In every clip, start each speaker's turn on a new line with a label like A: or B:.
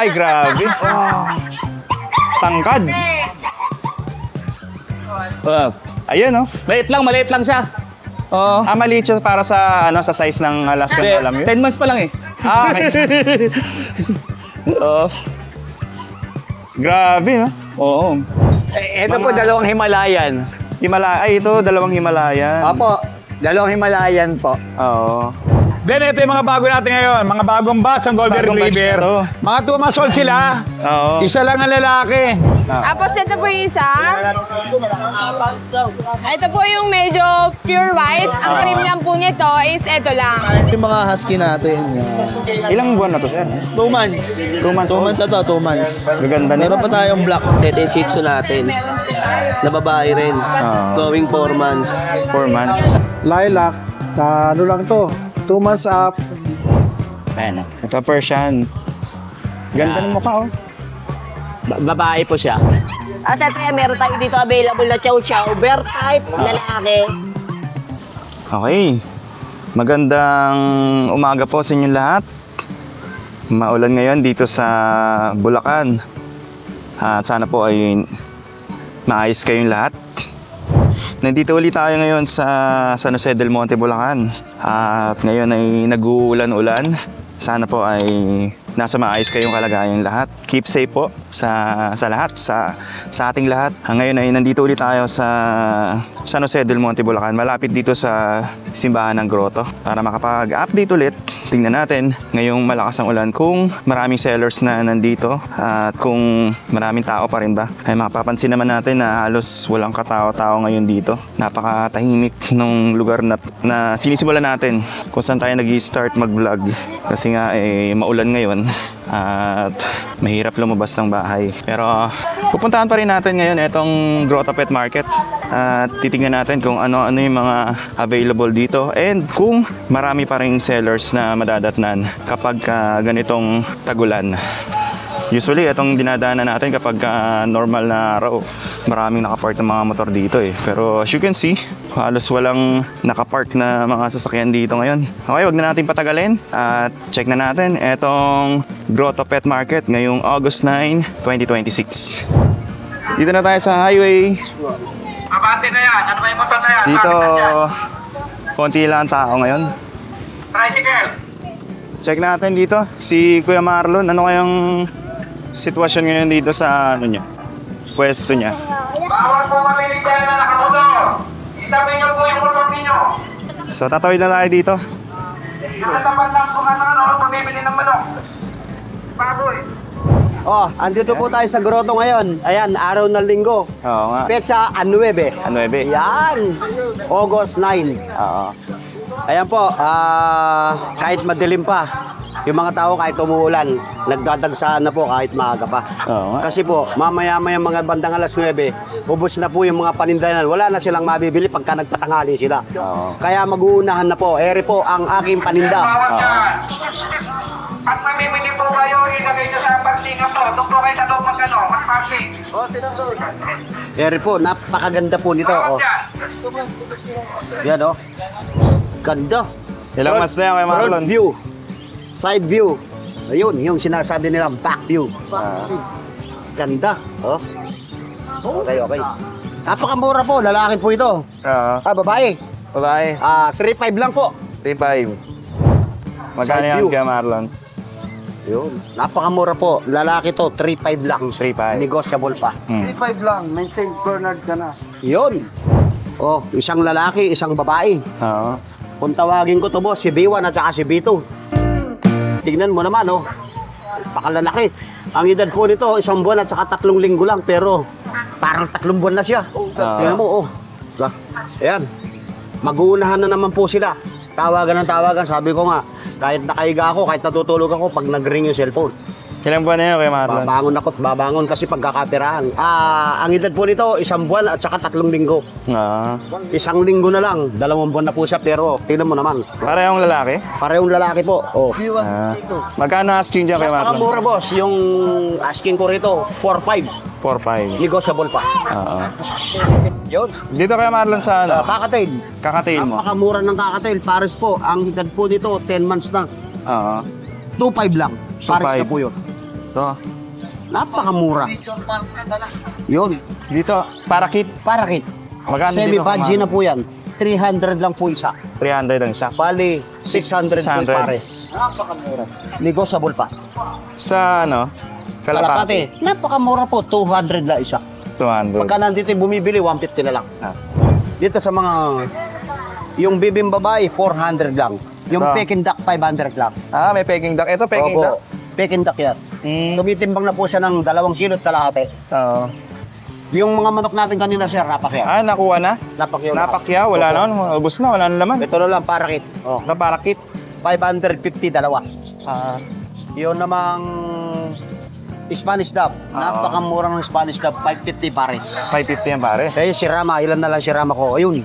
A: Ay, grabe. Tangkad. Ayun, oh.
B: Maliit lang siya. Oo.
A: Maliit siya para sa, sa size ng Alaskan Malamute.
B: 10 months pa lang eh.
A: Okay.
B: Oo.
A: Grabe, no?
B: Oo.
C: Ito po, dalawang Himalayan.
A: Ay, ito, dalawang Himalayan.
C: Opo, dalawang Himalayan po.
A: Oo.
D: Then ito yung mga bago natin ngayon, mga bagong batch ng Golden
A: Bagong batch
D: Retriever.
A: na to.
D: Mga 2 months old sila.
A: Oo.
D: Isa lang ang lalaki.
E: Tapos ito po yung isa. Ito po yung medyo pure white. Ang cream lang po nito is ito lang.
F: Yung mga husky natin,
A: Ilang buwan na to, sir?
F: 2 months.
A: 2 months
F: 2
A: old?
F: months na to, 2 months.
A: Gaganda nito.
F: Meron pa tayong black.
G: Ito yung Shih Tzu natin. Na babae rin. Going 4 months.
A: 4 months.
H: Lilac, ano lang to, 2 months up.
B: Ayan.
A: Ito, Persian. Ganda ng mukha, oh.
B: Babae po siya.
G: Siyempre, meron tayo dito available na Chow Chow. Bear type, lalaki.
A: Okay. Magandang umaga po sa inyong lahat. Maulan ngayon dito sa Bulacan. At sana po ay maayos kayong lahat. Nandito ulit tayo ngayon sa San Jose del Monte, Bulacan. At ngayon ay nag-uulan-ulan. Sana po ay nasa maayos kayong kalagayan lahat. Keep safe po sa lahat, sa ating lahat. Ngayon ay nandito ulit tayo sa San Jose del Monte, Bulacan. Malapit dito sa simbahan ng Grotto. Para makapag-update ulit, tingnan natin ngayong malakas ang ulan kung maraming sellers na nandito at kung maraming tao pa rin ba. Ay makapapansin naman natin na halos walang katao-tao ngayon dito. Napakatahimik ng lugar na sinisimulan natin kung saan tayo nag-start mag-vlog. Kasi nga maulan ngayon at mahirap lumabas ng bahay. Pero pupuntahan pa rin natin ngayon itong Grotto Pet Market at titingnan natin kung ano-ano yung mga available dito and kung marami pa rin sellers na madadatnan kapag ganitong tagulan. Usually, itong dinadaanan natin kapag normal na araw, maraming nakapark ng mga motor dito eh. Pero as you can see, halos walang nakapark na mga sasakyan dito ngayon. Okay, wag na natin patagalin at check na natin itong Grotto Pet Market ngayong August 9, 2026. Dito na tayo sa highway.
D: Abante na yan. Ano ba yung motor na yan?
A: Dito, konti lang tao ngayon.
D: Tricycle.
A: Check natin dito si Kuya Marlon. Ano kayang sitwasyon ngayon dito sa pwesto niya?
D: Bawal po mamili dyan na nakamotor. Itabi nyo po yung motor ninyo.
A: So tatawid na tayo dito.
D: Nakatapat lang kung ano, pamibili ng manok. Baboy.
C: Oh, andito po tayo sa Grotto ngayon. Ayan, araw ng linggo.
A: Oo nga.
C: Petsa 9.
A: Ano ebe?
C: Yan, August 9.
A: Oo.
C: Ayan po, kahit madilim pa, yung mga tao kahit umuulan, nagdadagsaan na po kahit maaga pa.
A: Oo nga.
C: Kasi po, mamaya-maya mga bandang alas 9, ubos na po yung mga panindahan. Wala na silang mabibili pagka nagpatanghali sila.
A: Oo.
C: Kaya mag-uunahan na po. Ere po ang aking paninda.
D: Bawal dyan. Pag mamimili po kayo, ilagay nyo sa paglingat to. Doon po kayo sa loob mag-passing.
C: Ere po, napakaganda po nito.
D: Bawal
C: Oh.
D: dyan.
C: Yan oh. Ganda.
A: Ilang months na yan Kuya Marlon?
C: Front view. Side view. Ayun, yung sinasabi nila back view. Ganda. Oh. Okay. Napakamura po, lalaki po ito.
A: Oo.
C: Babae.
A: Babae.
C: 3.5 lang po.
A: 3.5. Magkano
C: Side
A: yan
C: view.
A: Kuya Marlon?
C: Yun. Napakamura po. Lalaki to, 3.5 lang.
A: 3.5.
C: Negotiable pa.
F: 3.5 lang, may St. Bernard ka na.
C: Yun. Oh, isang lalaki, isang babae.
A: Oo.
C: Kung tawagin ko to boss, si B1 at saka si B2. Tignan mo naman, oh. Pakalalaki. Ang edad po nito, 1 buwan at saka 3 linggo lang. Pero parang 3 buwan na siya. Tingnan mo, oh. Ayan. Mag-uunahan na naman po sila. Tawagan ng tawagan. Sabi ko nga, kahit nakahiga ako, kahit natutulog ako, pag nag-ring yung cellphone,
A: Ilang buwan na yan Kuya Marlon?
C: babangon kasi pagkakapirahan. Ang edad po nito, 1 buwan at saka 3 linggo.
A: Oo.
C: 1 linggo na lang, 2 buwan na po siya, pero tingnan mo naman.
A: Parehong lalaki?
C: Parehong lalaki po. Oh.
A: Magkano asking dyan Kuya Marlon?
C: Napakamura boss, yung asking ko rito, 4.5.
A: 4.5.
C: Negotiable pa.
A: Oo.
C: Yun.
A: Dito Kuya Marlon sa
C: Kakatail.
A: kakatail mo?
C: Napakamura ng kakatail. Pares po, ang edad po nito, 10 months na.
A: Oo.
C: 2.5 lang. Pares
A: 2.5.
C: na po yun.
A: Ito.
C: Napakamura. Yun.
A: Dito, parakit.
C: Parakit.
A: Magkano dito?
C: Semi-budgie na po yan. 300 lang po isa.
A: 300 ang isa.
C: Bali, 600 po
A: 600.
C: pares. Napakamura. Negotiable pa.
A: Sa ano? Kalapati.
C: Napakamura po. 200 lang isa.
A: 200.
C: Pagka nandito yung bumibili, 150 na lang.
A: Ah.
C: Dito sa mga... Yung bibing babae, 400 lang. Yung
A: Ah.
C: Peking duck, 500 lang.
A: Ah, may Peking duck. Ito, Peking
C: Opo.
A: duck.
C: Peking duck yan.
A: Mm.
C: Tumitimbang na po siya ng 2 kilo at kalahati.
A: Oo.
C: Yung mga manok natin kanina, sir, napakyaw.
A: Ah, nakuha na?
C: Napakyaw.
A: Napakya, wala
C: Opo.
A: na. Ubus na, wala na laman.
C: Ito na lang, parakit. Oh.
A: Ito, parakit.
C: 550, dalawa.
A: Ah.
C: Yun namang Spanish dub. Napakamura ng Spanish dub, 550 pares.
A: 550 yan, pare.
C: Eh, si Rama, ilan na lang si Rama ko? Ayun.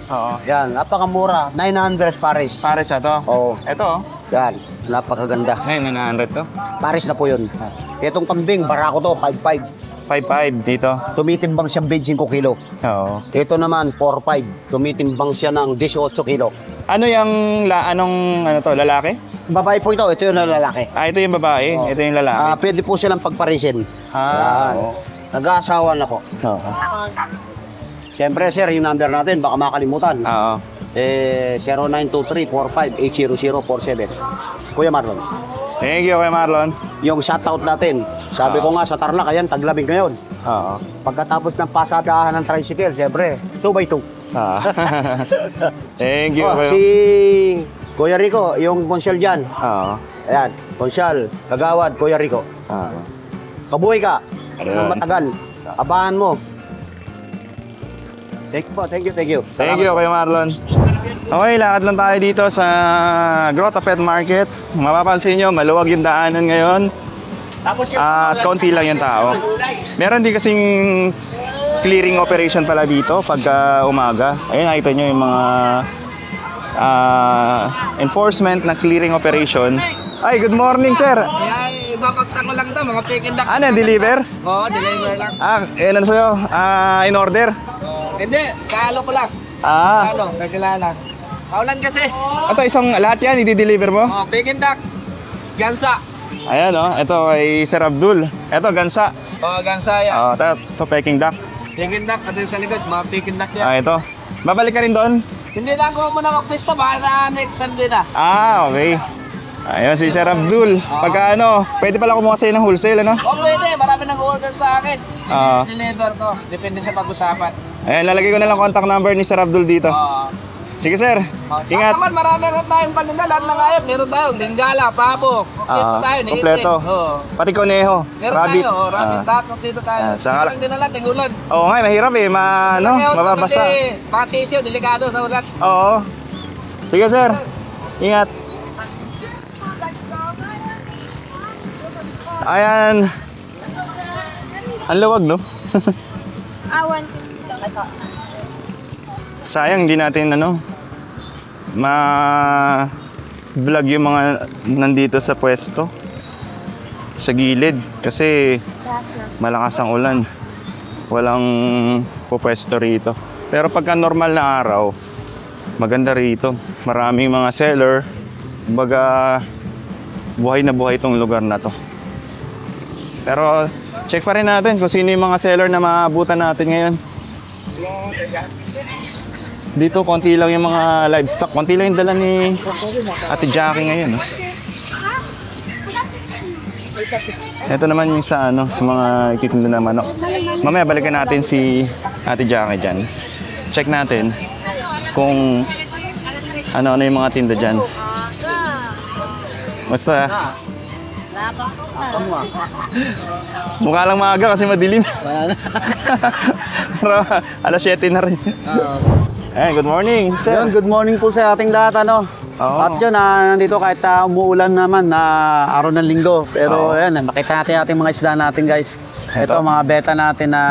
A: Oo.
C: Yan, napakamura. 900 pares.
A: Pares na to.
C: Oo.
A: Ito, oh.
C: Yan, napakaganda.
A: Ngayon, 900 to.
C: Pares na po yun. Itong kambing, barako to, 5.5.
A: 5.5 dito.
C: Tumitimbang siya 25 kilo.
A: Oo.
C: Ito naman, 4.5. Tumitimbang siya ng 18 kilo.
A: Ano yung, anong, ano to, lalaki?
C: Babae po ito, ito yung lalaki.
A: Ah, ito yung babae, ito yung lalaki.
C: Pwede po silang pagparisin.
A: Ah,
C: Yan.
A: oo.
C: Nag-aasawa na po.
A: Oo.
C: Siyempre, sir, yung number natin, baka makalimutan.
A: Oo.
C: 0923-45-80047. Kuya Marlon,
A: Thank you, Kuya Marlon.
C: yung shoutout natin, sabi ko nga sa Tarlac, ayan, taglamig ngayon.
A: Oo.
C: Pagkatapos ng pasadahan ng tricycle, siyempre, 2x2.
A: Ah. Thank you,
C: Oh,
A: Kuya.
C: si Kuya Rico, yung konsyal dyan.
A: Oo.
C: Ayan, konsyal, kagawad, Kuya Rico.
A: Oo.
C: Kabuhay ka
A: Ayun.
C: ng matagal. Abahan mo. Thank you po, thank you, thank you.
A: Thank you, Kuya Marlon. Okay, lakad lang tayo dito sa Grotto Pet Market. Mapapansin nyo, maluwag yung daanan ngayon. At kaunti lang yung tao. Meron din kasing clearing operation pala dito pagka umaga. Ayun, nakita nyo yung mga enforcement na clearing operation. Ay, good morning, sir.
G: Ay, babagsak ko lang to, mga Peking duck.
A: Ano, deliver?
G: Oo, deliver lang.
A: Ano sa'yo? In order?
G: Hindi, kalo ko lang.
A: Ah,
G: Kakilala. Kaulan kasi.
A: ito isang lahat yan, i-deliver mo?
G: Oh, Peking duck. Gansa.
A: Ayan, oh. Ito ay Sir Abdul. Ito, gansa.
G: Oh, gansa yan.
A: Ito, Peking duck.
G: Peking duck, ito yung sa likod, mga Peking duck yan.
A: Ito. Babalik ka rin doon?
G: Hindi na ako muna mag-pista, baka na next Sunday na.
A: Okay. Ayun, si Sir Abdul. Pagka pwede pala kumuha sa'yo ng wholesale, ano?
G: Oh, pwede, marami nang order sa akin.
A: Oo.
G: Deliver to, depende sa pag-usapan.
A: Ayan, lalagay ko na lang contact number ni Sir Abdul dito.
G: Oo.
A: Sige, sir. Ingat.
G: Naman, marami rin tayong paninda, lahat ng ayap. Meron tayo, lingala, pabo. Kompleto tayo, niitin.
A: Kompleto.
G: Oo.
A: Pati koneho.
G: Meron
A: Rabbit.
G: tayo, rabbit, tatlong sito tayo.
A: tsaka-
G: Lang din na lang, tingulan.
A: Oo nga, mahirap eh. Mababasa.
G: Pasisiyo, delikado sa ulan.
A: Oo. Sige, sir. Ingat. Ayan. Ang luwag, no?
E: Awan.
A: Sayang, hindi natin, ma-vlog yung mga nandito sa pwesto. Sa gilid. Kasi malakas ang ulan. Walang pupwesto rito. Pero pagka normal na araw, maganda rito. Maraming mga seller. Kumbaga, buhay na buhay itong lugar na to. Pero check pa rin natin kung sino yung mga seller na maabutan natin ngayon. Dito, konti lang yung mga livestock. Konti lang yung dala ni Ate Jackie ngayon. No? Ito naman yung sa mga ikitinda na manok. Mamaya balikan natin si Ate Jackie dyan. Check natin kung ano yung mga tinda dyan. Basta mukha lang maaga kasi madilim. Pero alas 7 na rin. Good morning, sir.
C: Yun, good morning po sa ating lahat,
A: Oo.
C: At yun, nandito kahit umuulan naman na araw ng linggo. Pero
A: Oo.
C: ayan, makita natin ating mga isda natin, guys.
A: Ito.
C: Ito, mga beta natin na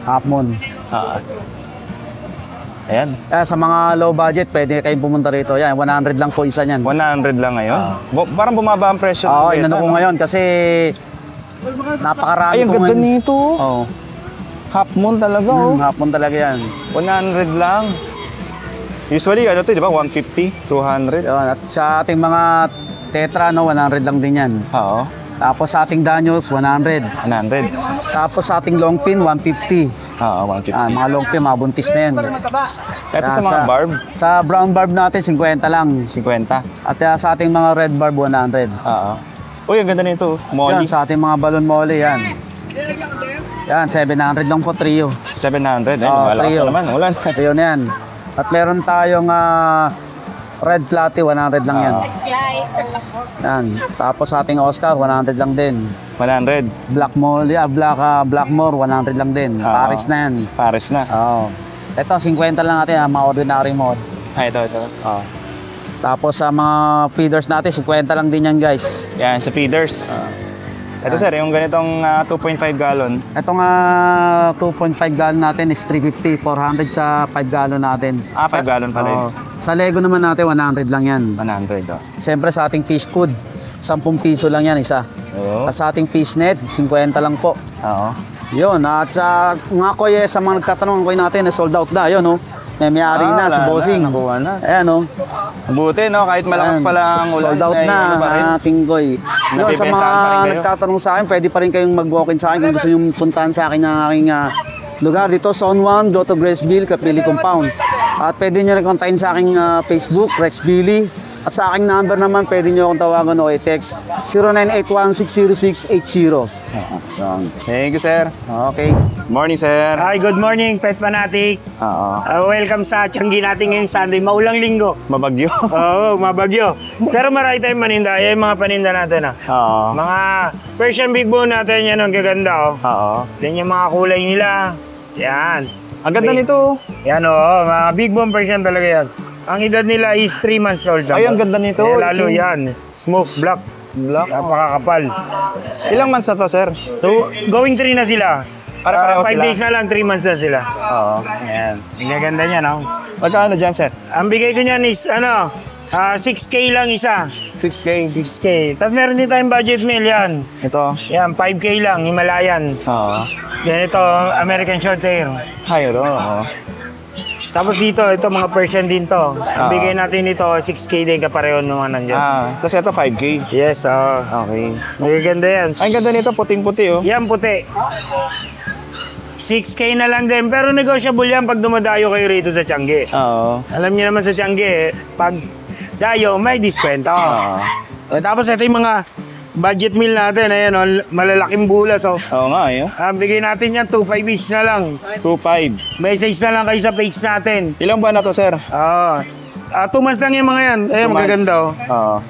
C: half moon.
A: Ayan.
C: Sa mga low budget, pwede kayong pumunta rito. Yan, 100 lang po isa niyan.
A: 100 lang ngayon. Parang bumaba ang presyo.
C: Oo,
A: ng
C: inano
A: beta,
C: ko
A: no?
C: ngayon kasi napakarami
A: Ay, ang
C: po
A: ganda
C: ngayon.
A: nito.
C: Oo.
A: Half moon talaga, oh.
C: Half moon talaga yan.
A: 100 lang. Usually, di ba? 150, 200.
C: Yun, at sa ating mga tetra, 100 lang din yan.
A: Oo.
C: Tapos sa ating Danios, 100.
A: 100.
C: Tapos sa ating long pin, 150.
A: Oo, 150.
C: Mga long pin, mga buntis na yan.
A: Ito sa mga barb,
C: Sa brown barb natin, 50 lang.
A: 50.
C: At sa ating mga red barb, 100.
A: Oo. Uy, ang ganda nito.
C: Yan,
A: Molly.
C: sa ating mga balon molly, yan. Yan, 700 lang po, trio.
A: 700.
C: Oo,
A: Malakas
C: trio.
A: na naman. Ulan.
C: Trio na yan. At meron tayong red platy, 100 lang yan. Yan. Tapos sa ating Oscar, 100 lang din.
A: 100.
C: Black molly, Blackmore, 100 lang din.
A: Oo.
C: Paris na yan.
A: Pares na.
C: Oo. Ito, 50 lang natin, mga ordinary mode.
A: Ito.
C: Oo. Tapos sa mga feeders natin, 50 lang din yan, guys.
A: Yan, sa feeders. Ito sir, yung ganitong 2.5 gallon.
C: Itong 2.5 gallon natin is 350, 400 sa 5 gallon natin.
A: 5 gallon pa rin.
C: Oo. Sa Lego naman natin, 100 lang yan.
A: 100. Oh.
C: Siyempre sa ating fish food, 10 piso lang yan isa.
A: Oo.
C: At sa ating fish net, 50 lang po.
A: Oo.
C: Yun, at sa mga koye, sa mga nagtatanong koy natin, sold out na, yun, no? May-ari na, si Bossing.
A: Nakuha na.
C: Ayan, no?
A: Mabuti, no? Kahit malakas
C: Ayan,
A: pa lang ulan.
C: sold out na,
A: ano pa rin.
C: ating koy. Yun, sa mga
A: Nabibentahan pa rin kayo?
C: nagtatanong sa akin, pwede pa rin kayong mag-walk-in sa akin kung gusto nyo puntahan sa akin ng aking lugar. Dito, Zone 1, Grotto Graceville, Capili Compound. At pwede nyo rin kontakin sa aking Facebook, Rex Billy. At sa aking number naman, pwede nyo akong tawagan o i-text 0981-606-80.
A: Thank you, sir.
C: Okay.
A: Morning, sir.
I: Hi, good morning, Pet Fanatic.
A: Oo.
I: Welcome sa Tianggi natin ngayong Sunday. Maulang linggo.
A: Mabagyo.
I: Oo, mabagyo. Pero marami tayong maninda. Yan yung mga paninda natin.
A: Oo.
I: Mga Persian Big Bone natin, yan ang gaganda.
A: Oo.
I: Yan yung mga kulay nila. Yan.
A: Ang ganda nito.
I: Yan mga Big Bone Persian talaga yan. Ang edad nila is 3 months old.
A: Ay, ang ganda nito.
I: Lalo yan. Smoke black. Napakakapal.
A: Ilang months na to, sir?
I: Going 3 na sila.
A: Para-pareho
I: 5
A: sila.
I: days na lang, 3 months na sila.
A: Oo.
I: Ayan. Ang gaganda niya, no?
A: Magkano dyan, sir?
I: Ang bigay ko niyan is 6K lang isa.
A: 6K.
I: 6K. Tapos meron din tayong budget meal yan.
A: Ito.
I: Yan, 5K lang, Himalayan.
A: Oo.
I: Yan ito, American Shorthair.
A: Hayro. Oo.
I: Tapos dito, ito mga Persian din to. Ang bigay natin ito, 6K din kapareho nung nandyan.
A: Tapos ito 5K.
I: Yes,
A: Okay.
I: magaganda yan.
A: Ay, ang ganda nito. Puting-puti, oh.
I: Yan, puti. 6K na lang din, pero negotiable yan pag dumadayo kayo rito sa Tianggi.
A: Oo.
I: Alam niyo naman sa Tianggi, pag dayo, may diskwento. Tapos ito yung mga budget meal natin, ayan, malalaking bulas.
A: Oo nga, eh.
I: Bigay natin yan, 2.5 each na lang.
A: 2.5.
I: Message na lang kayo sa page natin.
A: Ilang buwan na to, sir?
I: 2 months lang yung mga yan. Ayun,
A: 2 months.
I: magaganda.
A: Oo.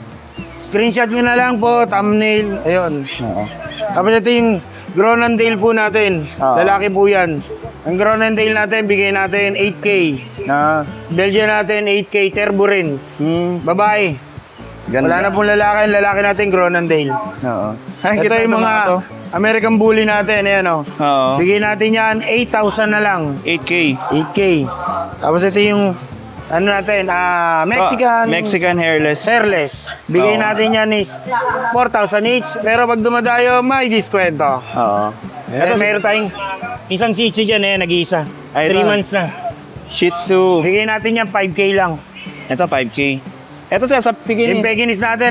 I: Screenshot nyo na lang po, thumbnail. Ayun.
A: Oo.
I: Tapos ito yung Groenendael po natin.
A: Oo.
I: Lalaki po yan. Ang Groenendael natin, bigay natin 8K.
A: Na.
I: Belgian natin, 8K. Turbo rin. Babae.
A: Ganda.
I: Wala na pong lalaki. Ang lalaki natin, Groenendael.
A: Oo.
I: Ito yung mga American Bully natin. Ayan,
A: Oo.
I: Bigay natin yan, 8,000 na lang.
A: 8K.
I: 8K. Tapos ito yung,
A: Mexican hairless.
I: hairless. Bigay
A: Oo.
I: natin yan is 4,000 each. Pero pag dumadayo, may diskwento.
A: Oo.
I: Meron tayong isang shih tzu dyan, nag-iisa.
A: Ay,
I: 3
A: ito.
I: months na.
A: Shih Tzu.
I: Bigay natin yan, 5K lang.
A: Ito 5K. Ito, sir, sa
I: Yung
A: Pekingese.
I: Pekinese natin,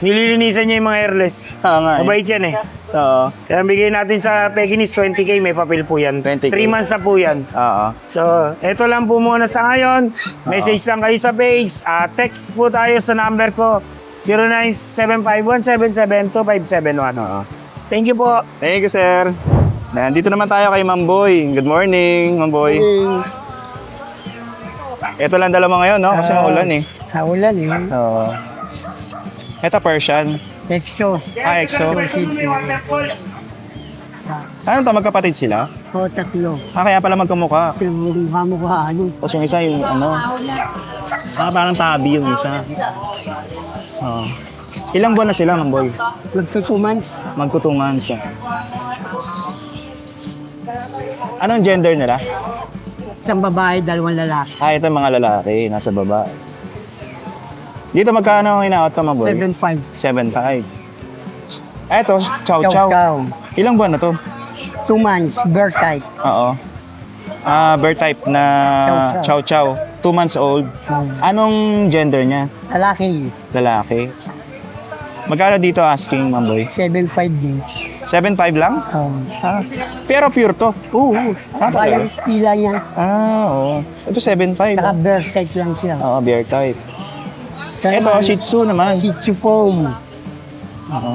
I: nililinisan niya yung mga hairless.
A: Oo nga, eh.
I: Mabait yan
A: Oo.
I: Kaya bigay natin sa Pekinese 20K, may papel po yan.
A: 20K.
I: 3 months na po yan.
A: Oo.
I: So, eto lang po muna sa ngayon. Message lang kayo sa page. Text po tayo sa number ko, 097517725771. Thank you po.
A: Thank you, sir. Nandito naman tayo kay Ma'am Boy. Good morning, Ma'am Boy. Ito lang dala mo ngayon, no? Kasi maulan, eh.
F: Kaulan eh.
A: Oo. Ito Persian.
F: Exo.
A: EXO. Ano to, magkapatid sila?
F: O, tatlo.
A: Kaya pala magkamukha.
F: Mukha-mukha, ano.
A: Tapos yung isa yung ano. Parang tabi yung isa. Oo. Ilang buwan na sila, Ma'am Boy?
F: Magsutumans.
A: Magkutungan siya. Anong gender nila?
F: Isang babae, 2 lalaki.
A: Ito yung mga lalaki, nasa baba. Dito magkano ang inaot ka, Ma'am Boy?
F: 7'5".
A: 7.5. Ito, chow chow. Ilang buwan na to?
F: 2 months, birth type.
A: Oo. Bird type na chow chow. 2 months old. Anong gender niya?
F: Lalaki.
A: Lalaki. Magkano dito asking, Mamboy?
F: 7.5 din.
A: 7.5 lang? Ah, pero pure to.
F: Oo.
A: talaga?
F: Virus pila niya.
A: Oo. Ito 7.5.
F: Saka birth type lang siya.
A: Oo, bear type.
F: Saka
A: Ito, Shih Tzu naman.
F: Shih Tzu foam.
A: Oo.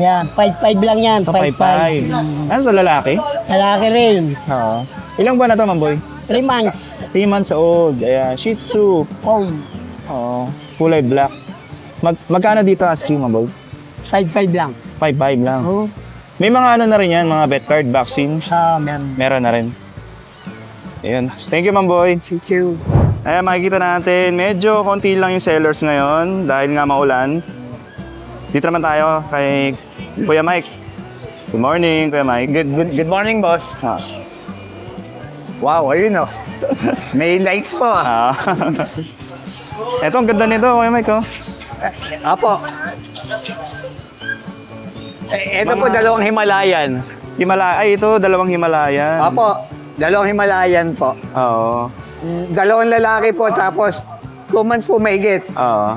F: Yan, 5.5 lang yan.
A: 5.5. Ano to, lalaki?
F: Lalaki rin.
A: Oo. Ilang buwan na to, Mamboy?
F: 3 months.
A: 3 months old. Ayan, Shih Tzu.
F: Foam.
A: Oo. Kulay black. Magkano dito asking, Mamboy?
F: 5.5 lang.
A: 5.5 lang.
F: Oo.
A: May mga ano na rin yan, mga vet card vaccine.
F: Meron.
A: Meron na rin. Ayan. Thank you, Mamboy.
F: Thank you.
A: Ayan, makikita natin, medyo konti lang yung sellers ngayon dahil nga maulan. Dito naman tayo kay Kuya Mike. Good morning, Kuya Mike.
B: Good morning, boss.
A: Ah.
B: Wow, ayun oh. May lights po ah.
A: Ah. Eto, ang ganda nito, Kuya Mike. Oh.
B: Apo. Ito po dalawang Himalayan.
A: Ay, ito, dalawang Himalayan.
B: Apo, dalawang Himalayan po.
A: Oo.
B: Dalawang lalaki po tapos 2 months po mahigit.
A: Oo.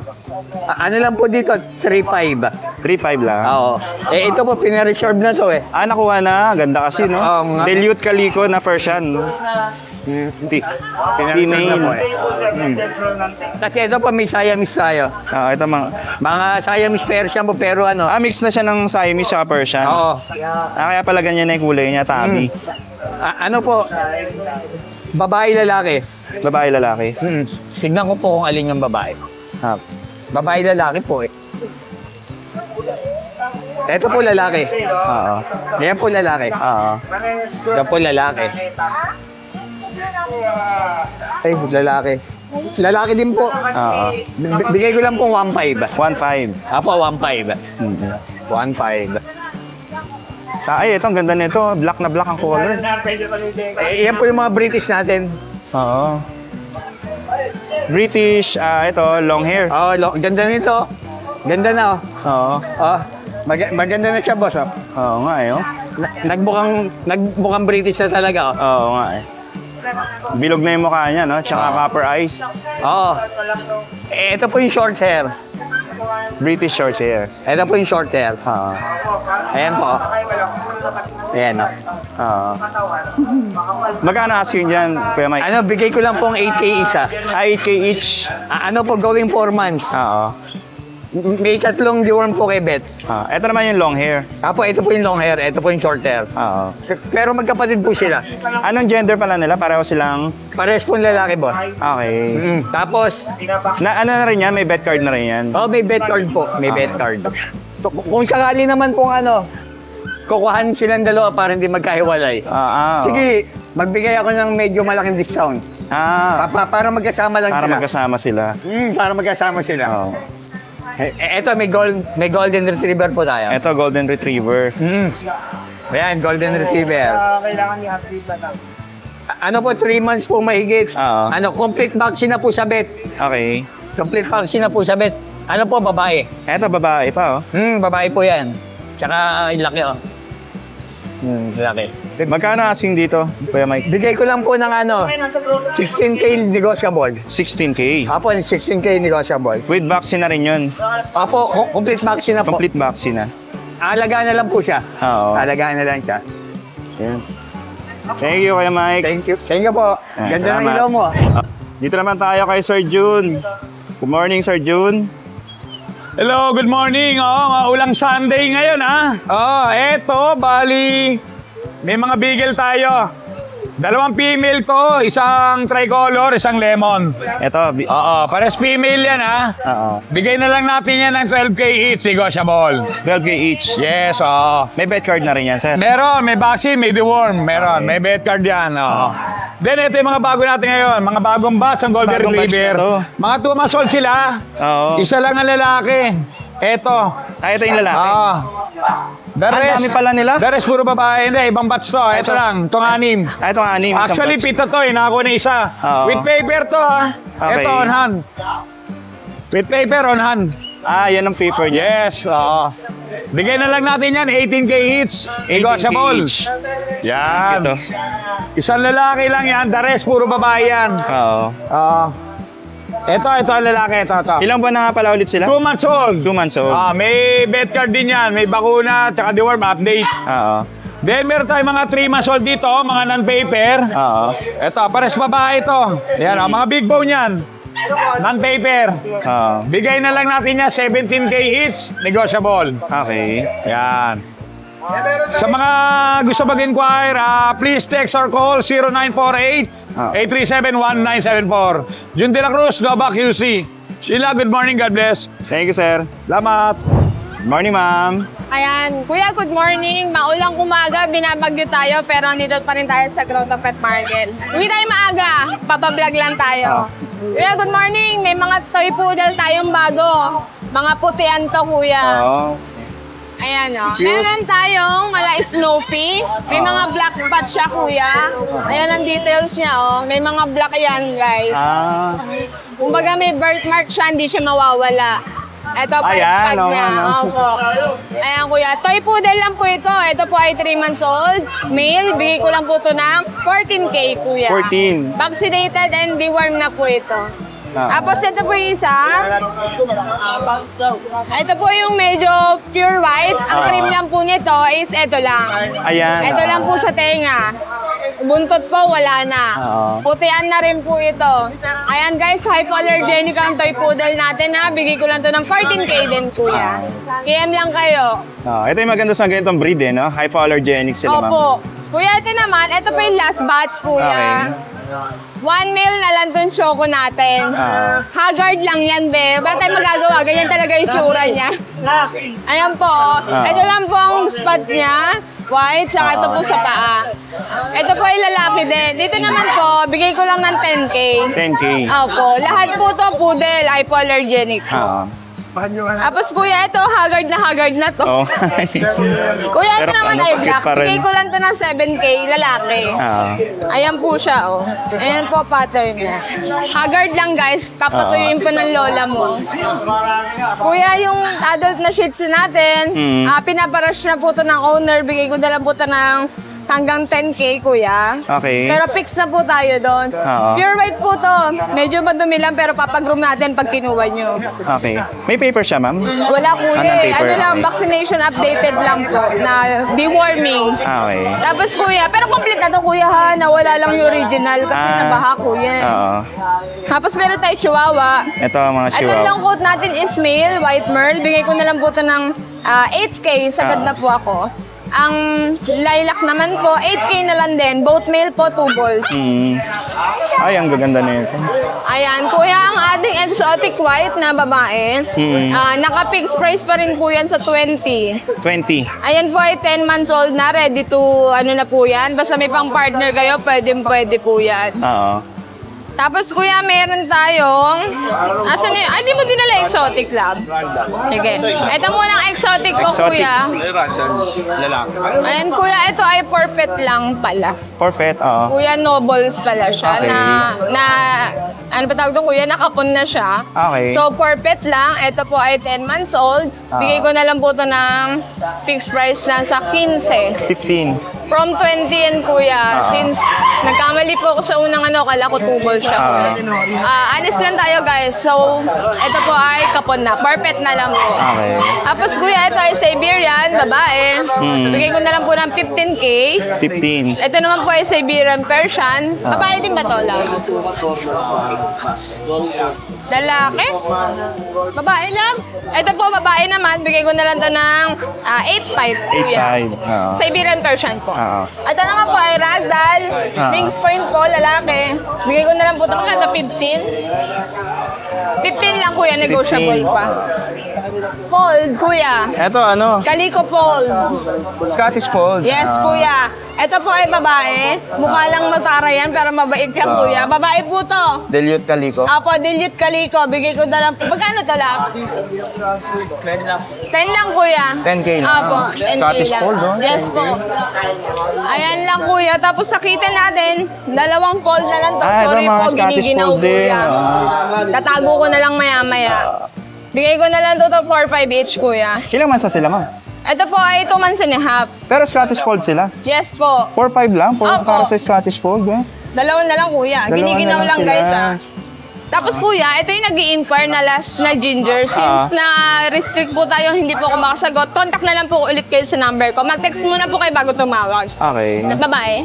B: Ano lang po dito? 3.5.
A: 3.5 lang.
B: Oo. Ito po, pinareserve na to eh.
A: Ah, nakuha na. Ganda kasi, no?
B: Oo nga.
A: Dilute Calico na Persian. No? Female.
B: Kasi ito po, may Siamese tayo.
A: Ah, ito mga...
B: Mga Siamese Persian po, pero ano?
A: Ah, mix na siya ng Siamese at Persian.
B: Oo.
A: Ah, kaya pala ganyan na yung kulay niya, Tabi.
B: Ano po? Babae, lalaki.
A: Babae, lalaki.
B: Tignan ko po kung alin yung babae.
A: Ah.
B: Babae, lalaki po eh. Ito po lalaki.
A: Oo.
B: Yan po lalaki.
A: Oo.
B: Yan po lalaki. Ay, lalaki. Lalaki din po.
A: Oo.
B: Bigay ko lang po 1.5.
A: 1.5.
B: Apo, 1.5. 1.5.
A: Ay, ito, ang ganda nito. Black na black ang color.
B: Yan po yung mga British natin.
A: Oo. British, ito, long hair.
B: Oh, ganda nito. Ganda na oh.
A: Oo.
B: Oh, maganda na siya, boss. Oh.
A: Oo nga eh. Oh.
B: Nagmukhang British na talaga oh.
A: Oo nga eh. Bilog na yung mukha niya, no? Tsaka copper eyes.
B: Oo. Ito po yung short hair.
A: British short hair.
B: Ito po yung short hair.
A: Oo.
B: Ayan po. Ayan oh.
A: Oo. Magkano asking dyan, Kuya Mike?
B: Ano, bigay ko lang pong 8K isa.
A: 8K each.
B: Ano po, going 4 months.
A: Oo.
B: May 3 deworm po kay Bet.
A: Ito naman yung long hair.
B: Apo, ito po yung long hair, ito po yung short hair.
A: Oo.
B: Pero magkapatid po sila.
A: Anong gender pala nila? Pareho silang...
B: Pares po lalaki, boss.
A: Okay.
B: Tapos,
A: Ano na rin yan? May bet card na rin yan.
B: oh, may bet card po. May bet card. Kung sakali naman pong ano, kukuhan silang dalawa para hindi magkahiwalay. Sige, magbigay ako ng medyo malaking discount. Para magkasama lang
A: Para
B: sila.
A: magkasama sila.
B: Para magkasama sila.
A: Oo.
B: Ito, may golden retriever po tayo.
A: Ito, golden retriever.
B: Ayan, golden retriever.
D: Kailangan i-update na lang.
B: Ano po, 3 months po mahigit.
A: Oo.
B: Ano, complete vaccine na po sa bet.
A: Okay.
B: Complete vaccine na po sa bet. Ano po, babae?
A: Ito, babae pa, oh.
B: Babae po yan. Tsaka, laki oh. Laki.
A: Magkano asking dito, Kuya Mike?
B: Bigay ko lang po ng ano, 16K negotiable.
A: 16K.
B: Apo, 16K negotiable.
A: With vaccine na rin yun.
B: Apo, complete vaccine na po.
A: Complete vaccine na.
B: Alagaan na lang po siya.
A: Oo.
B: Alagaan na lang siya.
A: Yan. Thank you, Kuya Mike.
B: Thank you. Thank you po. Ganda ng
A: salamat.
B: ilaw mo.
A: Dito naman tayo kay Sir June. Good morning, Sir June.
J: Hello, good morning. Maulang Sunday ngayon, eto, bali, may mga bigel tayo. 2 female to, isang tricolor, isang lemon.
A: Ito,
J: Pares female yan,
A: Oo.
J: Bigay na lang natin yan ng 12K each, negotiable.
A: 12K each.
J: Yes,
A: May bet card na rin yan, sir.
J: Meron, may vaccine, may deworm, meron, may bet card yan, Then ito yung mga bago natin ngayon, mga bagong batch ang Golden
A: Bagong batch
J: Retriever.
A: na to.
J: Mga 2 months old sila,
A: Oo.
J: isa lang ang lalaki. Ito,
A: Ito yung lalaki.
J: The
A: Ang
J: rest,
A: dami pala nila.
J: The rest puro babae. Hindi, ibang batch to. Ito lang, itong 6.
A: Ito ang anim. isang
J: Actually,
A: batch.
J: pito to eh. Nakakuha na isa.
A: Oo.
J: With paper to ha.
A: Okay.
J: Ito on hand. With paper on hand.
A: Yan ang paper niya.
J: Yes, oo. Bigay na lang natin yan, 18K each.
A: 18K
J: Negotiable.
A: each.
J: Yan.
A: Ito.
J: Isang lalaki lang yan, the rest puro babae yan.
A: Oo.
J: Ito ang lalaki, ito.
A: Ilang buwan na nga pala ulit sila?
J: 2 months old.
A: 2 months old.
J: May vet card din yan, may bakuna, tsaka deworm update.
A: Oo.
J: Then meron tayong mga 3 months old dito, mga non-paper.
A: Oo.
J: Ito, pares babae ito. Yan, mga big bone yan. Non-paper.
A: Oo.
J: Bigay na lang natin niya 17K each, negotiable.
A: Okay.
J: Yan. Sa mga gusto mag-inquire, please text or call 0948-837-1974. Jun De La Cruz, Nova QC. Sheila, good morning, God bless.
A: Thank you, sir.
J: Salamat.
A: Good morning, ma'am.
E: Ayan, Kuya, good morning. Maulang umaga, binabagyo tayo, pero nandito pa rin tayo sa Grotto Pet Market. Hindi tayo maaga, papablog lang tayo. Kuya, good morning. May mga toy poodle tayong bago. Mga putian to, Kuya.
A: Oo.
E: Ayan, o. Meron tayong mala Snoopy. May mga black patch siya, Kuya. Ayan ang details niya, o. May mga black yan, guys. Kumbaga may birthmark siya, hindi siya mawawala. Ito po
A: Ayan,
E: yung niya. Opo. Ayan, Kuya. Toy poodle lang po ito. Ito po ay 3 months old. Male. Bigay ko lang po ito ng 14K, Kuya.
A: 14.
E: Vaccinated and dewormed na po ito. Tapos ito po yung isa. Ito po yung medyo pure white. Ang cream lang po nito is ito lang.
A: Ayan.
E: Ito lang po sa tenga. Buntot po, wala na. Putian na rin po ito. Ayan guys, hypoallergenic ang toy poodle natin ha. Bigay ko lang to ng 14K din, Kuya. PM lang kayo.
A: Ito yung maganda sa ganitong breed, eh, no? Hypoallergenic sila, ma'am.
E: Opo. Kuya, ito naman, ito po yung last batch, Kuya.
A: Okay.
E: 1 mil na lang itong choco natin. Haggard lang yan, be. Wala tayong magagawa. Ganyan talaga yung tsura niya. Ayan po. Ito lang po ang spot niya. White, tsaka ito po sa paa. Ito po ay lalaki din. Dito naman po, bigay ko lang ng 10K.
A: 10K.
E: Opo. Lahat po to poodle, hypoallergenic. Tapos kuya, ito haggard na to.
A: Oh.
E: Kuya, ito
A: Pero
E: naman
A: ano,
E: ay
A: pakit
E: black.
A: pa rin.
E: Bigay ko lang to ng 7K, lalaki. Ayan po siya, oh. Ayan po pattern niya. Haggard lang, guys. Papatuyuin po ng lola mo. Kuya, yung adult na shih tzu natin, pinaparush na po to ng owner. Bigay ko na lang po to ng hanggang 10K, kuya.
A: Okay.
E: Pero fix na po tayo doon. Pure white po to. Medyo madumi lang, pero papagroom natin pag kinuha nyo.
A: Okay. May paper siya, ma'am?
E: Wala kuya.
A: Anong paper?
E: Ano lang,
A: Okay.
E: vaccination updated lang po na deworming.
A: Okay.
E: Tapos kuya, pero complete na to kuya ha, nawala lang yung original kasi nabaha kuya.
A: Oo.
E: Tapos meron tayo chihuahua.
A: Ito ang mga
E: Ito
A: chihuahua.
E: lang coat natin is male, white merle. Bigay ko na lang po ito ng 8K, sagad na po ako. Ang lilac naman po, 8K na lang din. Both male po, 2 balls.
A: Ay, ang gaganda na ito.
E: Ayan, kuya, ang ating exotic white na babae. Naka-fixed price pa rin po yan sa 20.
A: 20.
E: Ayan po ay 10 months old na, ready to ano na po yan. Basta may pang partner kayo, pwede po yan.
A: Oo.
E: Tapos kuya, meron tayong, asan yun? Ay, di mo dinala exotic lab. Sige. Ito muna ang exotic ko,
A: Exotic.
E: kuya. Ayan kuya, ito ay forfeit lang pala.
A: Forfeit, oo.
E: Kuya, no balls pala siya
A: Okay.
E: ano ba tawag doon kuya? Nakapon na siya.
A: Okay.
E: So, forfeit lang. Ito po ay 10 months old. Bigay ko na lang po ito ng fixed price na sa 15.
A: 15.
E: From 20 yan, kuya. Since nagkamali po ako sa unang kala ko 2 balls siya, kuya. Honest lang tayo, guys. So, ito po ay kapon na. Perfect na lang po.
A: Okay.
E: Tapos, kuya, ito ay Siberian, babae. Bigay ko na lang po ng 15K.
A: 15.
E: Ito naman po ay Siberian Persian. Babae din ba to, lang? Lalaki? Babae lang? Ito po, babae naman. Bigay ko na lang to ng 8.5, kuya.
A: 8.5. Oo.
E: Siberian Persian po.
A: Oo.
E: Ito naman po ay Ragdoll. Lynx point po, lalaki. Bigay ko na lang po ito magkano 15. 15 lang kuya, negotiable
A: 15.
E: pa. Fold, kuya.
A: Ito, ano?
E: Calico fold.
A: Scottish Fold.
E: Yes, kuya. Ito po ay babae. Mukha lang matara yan, pero mabait yan, kuya. Babae po to.
A: Dilute Calico.
E: Apo, dilute Calico. Bigay ko na lang. Magkano to lang? 10 lang, kuya.
A: 10K lang.
E: Apo, 10K
A: Scottish
E: lang.
A: Fold, oh.
E: Yes po. Ayan lang, kuya. Tapos sakitin natin, 2 fold na lang to.
A: Ito
E: Sorry
A: mga
E: po,
A: Scottish
E: giniginaw,
A: Fold din.
E: kuya. Tatago ko na lang maya-maya. Bigay ko na lang to 4-5 each, kuya.
A: Ilang months na sila, ma'am?
E: Ito po ay 2 months and a half.
A: Pero Scottish Fold sila.
E: Yes po.
A: 4-5 lang?
E: Opo.
A: Para sa Scottish Fold, eh?
E: 2 na lang, kuya.
A: Dalawa
E: Giniginaw
A: na
E: lang,
A: sila.
E: guys, ah. Tapos kuya, ito yung nag-i-inquire na last na ginger. Since na-restrict po tayo, hindi po ako makasagot, contact na lang po ulit kayo sa number ko. Mag-text muna po kayo bago tumawag.
A: Okay.
E: Babae?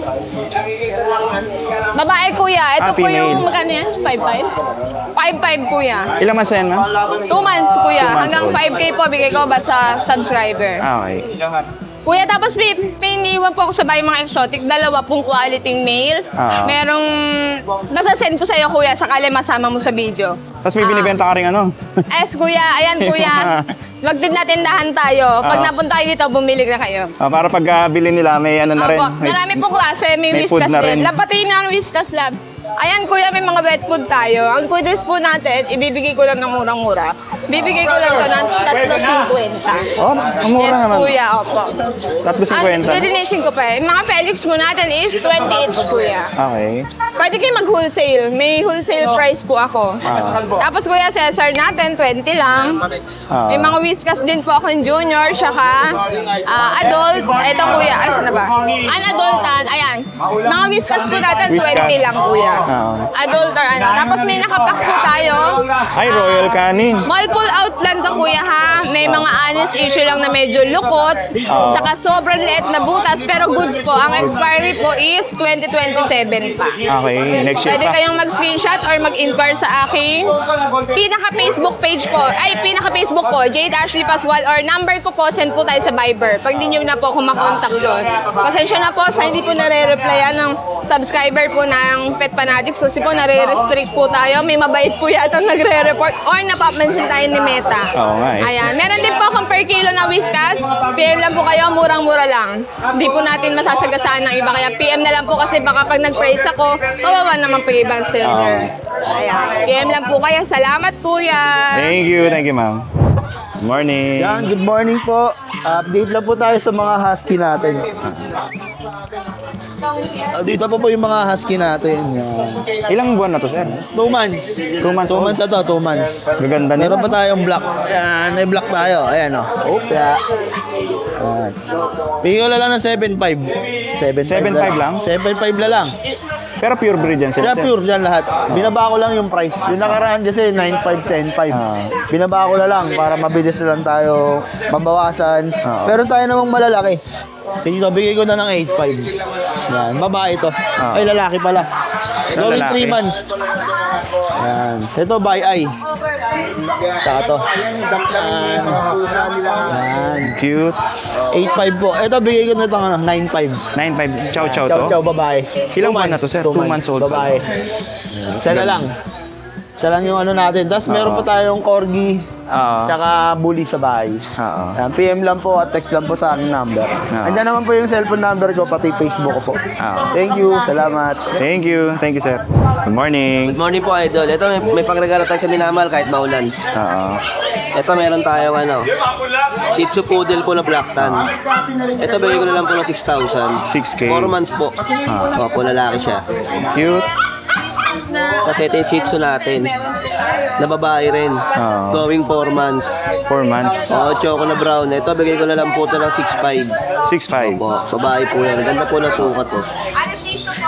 E: Babae kuya, ito po
A: female.
E: yung magkano yan? 5'5"? 5'5" kuya.
A: Ilang months na yan, ma'am?
E: 2 months kuya.
A: 2 months
E: Hanggang
A: old.
E: 5K po bigay ko basta subscriber.
A: Okay.
E: Kuya, tapos may piniwan po ako sa bahay mga exotic, 2 pong quality male. Merong, basta send ko sa'yo kuya, sakali masama mo sa video.
A: Tapos may binibenta ka rin ano?
E: Kuya, ayan kuya. Wag din natin dahan tayo. Pag napunta kayo dito, bumili na kayo.
A: Para pag bili nila, may ano na rin.
E: Opo, marami po klase, may
A: may food
E: whiskas
A: na rin.
E: din. Lapatin na ang whiskas lab. Ayan kuya, may mga wet food tayo. Ang goodies po natin, ibibigay ko lang ng murang-mura. Bibigay ko lang to ng 3.50.
A: Oh, ang mura
E: Yes
A: naman.
E: kuya, opo.
A: 3.50.
E: Didinisin ko pa eh. Mga Felix mo natin is 20 each kuya.
A: Okay.
E: Pwede kayo mag-wholesale. May wholesale price po ako. Tapos kuya, Cesar natin, 20 lang. May mga whiskas din po akong junior, saka adult. Ito kuya, saan na ba? Unadultan, ayan. Mga whiskas po natin, 20 lang kuya. Adult or ano. Tapos may nakapack po tayo.
A: Ay, Royal Canin.
E: Multiple outland to kuya ha. May mga honest issue lang na medyo lukot. Tsaka sobrang liit na butas. Pero goods po. Ang expiry po is 2027 pa.
A: Okay, next year
E: Pwede
A: pa.
E: kayong mag-screenshot or mag-inquire sa aking pinaka-Facebook page po. Ay, pinaka-Facebook po, Jade Ashley Pascual, or number ko po, send po tayo sa Viber. Pag hindi nyo na po ako makontak doon. Pasensya na po sa hindi po nare-replyan ng subscriber po ng Pet Fanatics kasi po nare-restrict po tayo. May mabait po yata nagre-report or napapansin tayo ni Meta.
A: Oo nga eh.
E: Ayan. Meron din po akong per kilo na whiskas. PM lang po kayo, murang-mura lang. Hindi po natin masasagasaan ng iba. Kaya PM na lang po kasi baka pag nag-praise ako, kawawa naman po yung ibang seller. Ayan. PM lang po kayo. Salamat kuya.
A: Thank you, ma'am. Morning.
H: Yan, good morning po. Update lang po tayo sa mga husky natin. Dito po yung mga husky natin. Yan.
A: Ilang buwan na to, sir?
H: 2 months.
A: 2 months
H: 2
A: old?
H: months na to, 2 months.
A: Gaganda nila.
H: Meron pa tayong black. Yan, may black tayo. Ayan o. Kaya, ayan. Bigyan ko na lang ng 7.5.
A: 7.5 lang?
H: 7.5 na lang.
A: Pero pure breed yan sila,
H: Kaya pure dyan lahat. Binaba ko lang yung price. Yung nakaraan kasi 9.5, 10.5. Binaba ko na lang para mabilis na lang tayo mabawasan. Pero tayo namang malalaki. Dito, bigay ko na ng 8.5. Yan, babae to. Ay, lalaki pala. Going
A: Lalaki.
H: 3 months. Yan. Ito, by eye. Saka to. Yan. Yan.
A: Cute.
H: 8.5 po. Ito, bigay ko na itong 9.5.
A: 9.5. Chow-chow to?
H: Chow-chow, babae.
A: Ilang
H: 2
A: buwan na to, sir? 2 months old pa.
H: Babae. Isa na lang. Isa lang yung ano natin. Tapos meron pa tayong corgi. Tsaka bully sa bahay. Yan, PM lang po at text lang po sa aking number. Andiyan naman po yung cellphone number ko, pati Facebook ko po. Thank you. Salamat.
A: Thank you, sir. Good morning.
G: Good morning po, Idol. Ito, may pangregalo tayo sa Minamal kahit maulan. Ito, meron tayong Shih Tzu Poodle po na Black Tan. Ito, bigay ko na lang po ng 6,000.
A: 6K.
G: 4 months po. Opo, lalaki siya.
A: Cute.
G: Kasi ito yung Shih Tzu natin. Na babae rin. Going 4 months.
A: 4 months.
G: Choco na brown. Ito, bigay ko na lang po ito ng 6,500.
A: 6'5".
G: Po, babae po yan. Ganda po na sukat po.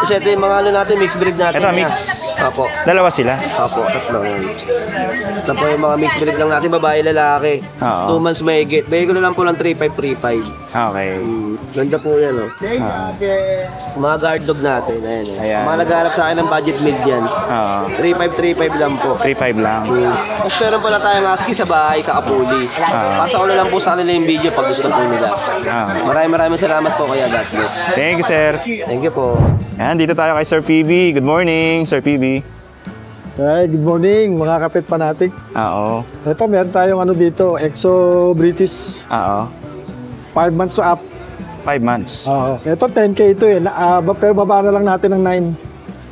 G: Kasi ito yung mga natin, mixed breed natin.
A: Ito, mix.
G: Opo.
A: Dalawa sila.
G: Opo, tatlo yan. Ito po yung mga mixed breed lang natin, babae, lalaki. 2 months may higit. Bigay ko na lang po ng 3,535.
A: Okay.
G: Ganda po yan, oh. Mga guard dog natin, ayan.
A: Ayan.
G: Mga naghahanap sa akin ng budget mid yan. 3,535 lang po.
A: 3.5 lang.
G: Mas meron pala tayong husky sa bahay, sa Kapuli. Pasa ko na lang po sa kanila yung video pag gusto po nila. Maraming salamat po kaya, God bless.
A: Thank you, sir.
G: Thank you po.
A: Yan, dito tayo kay Sir PB. Good morning, Sir PB.
H: Hi, good morning mga kapit fanatic.
A: Oo.
H: Ito, meron tayong ano dito, Exo British.
A: Oo.
H: 5 months to up.
A: 5 months.
H: Oo. Ito 10K ito eh. Pero baba na lang natin ng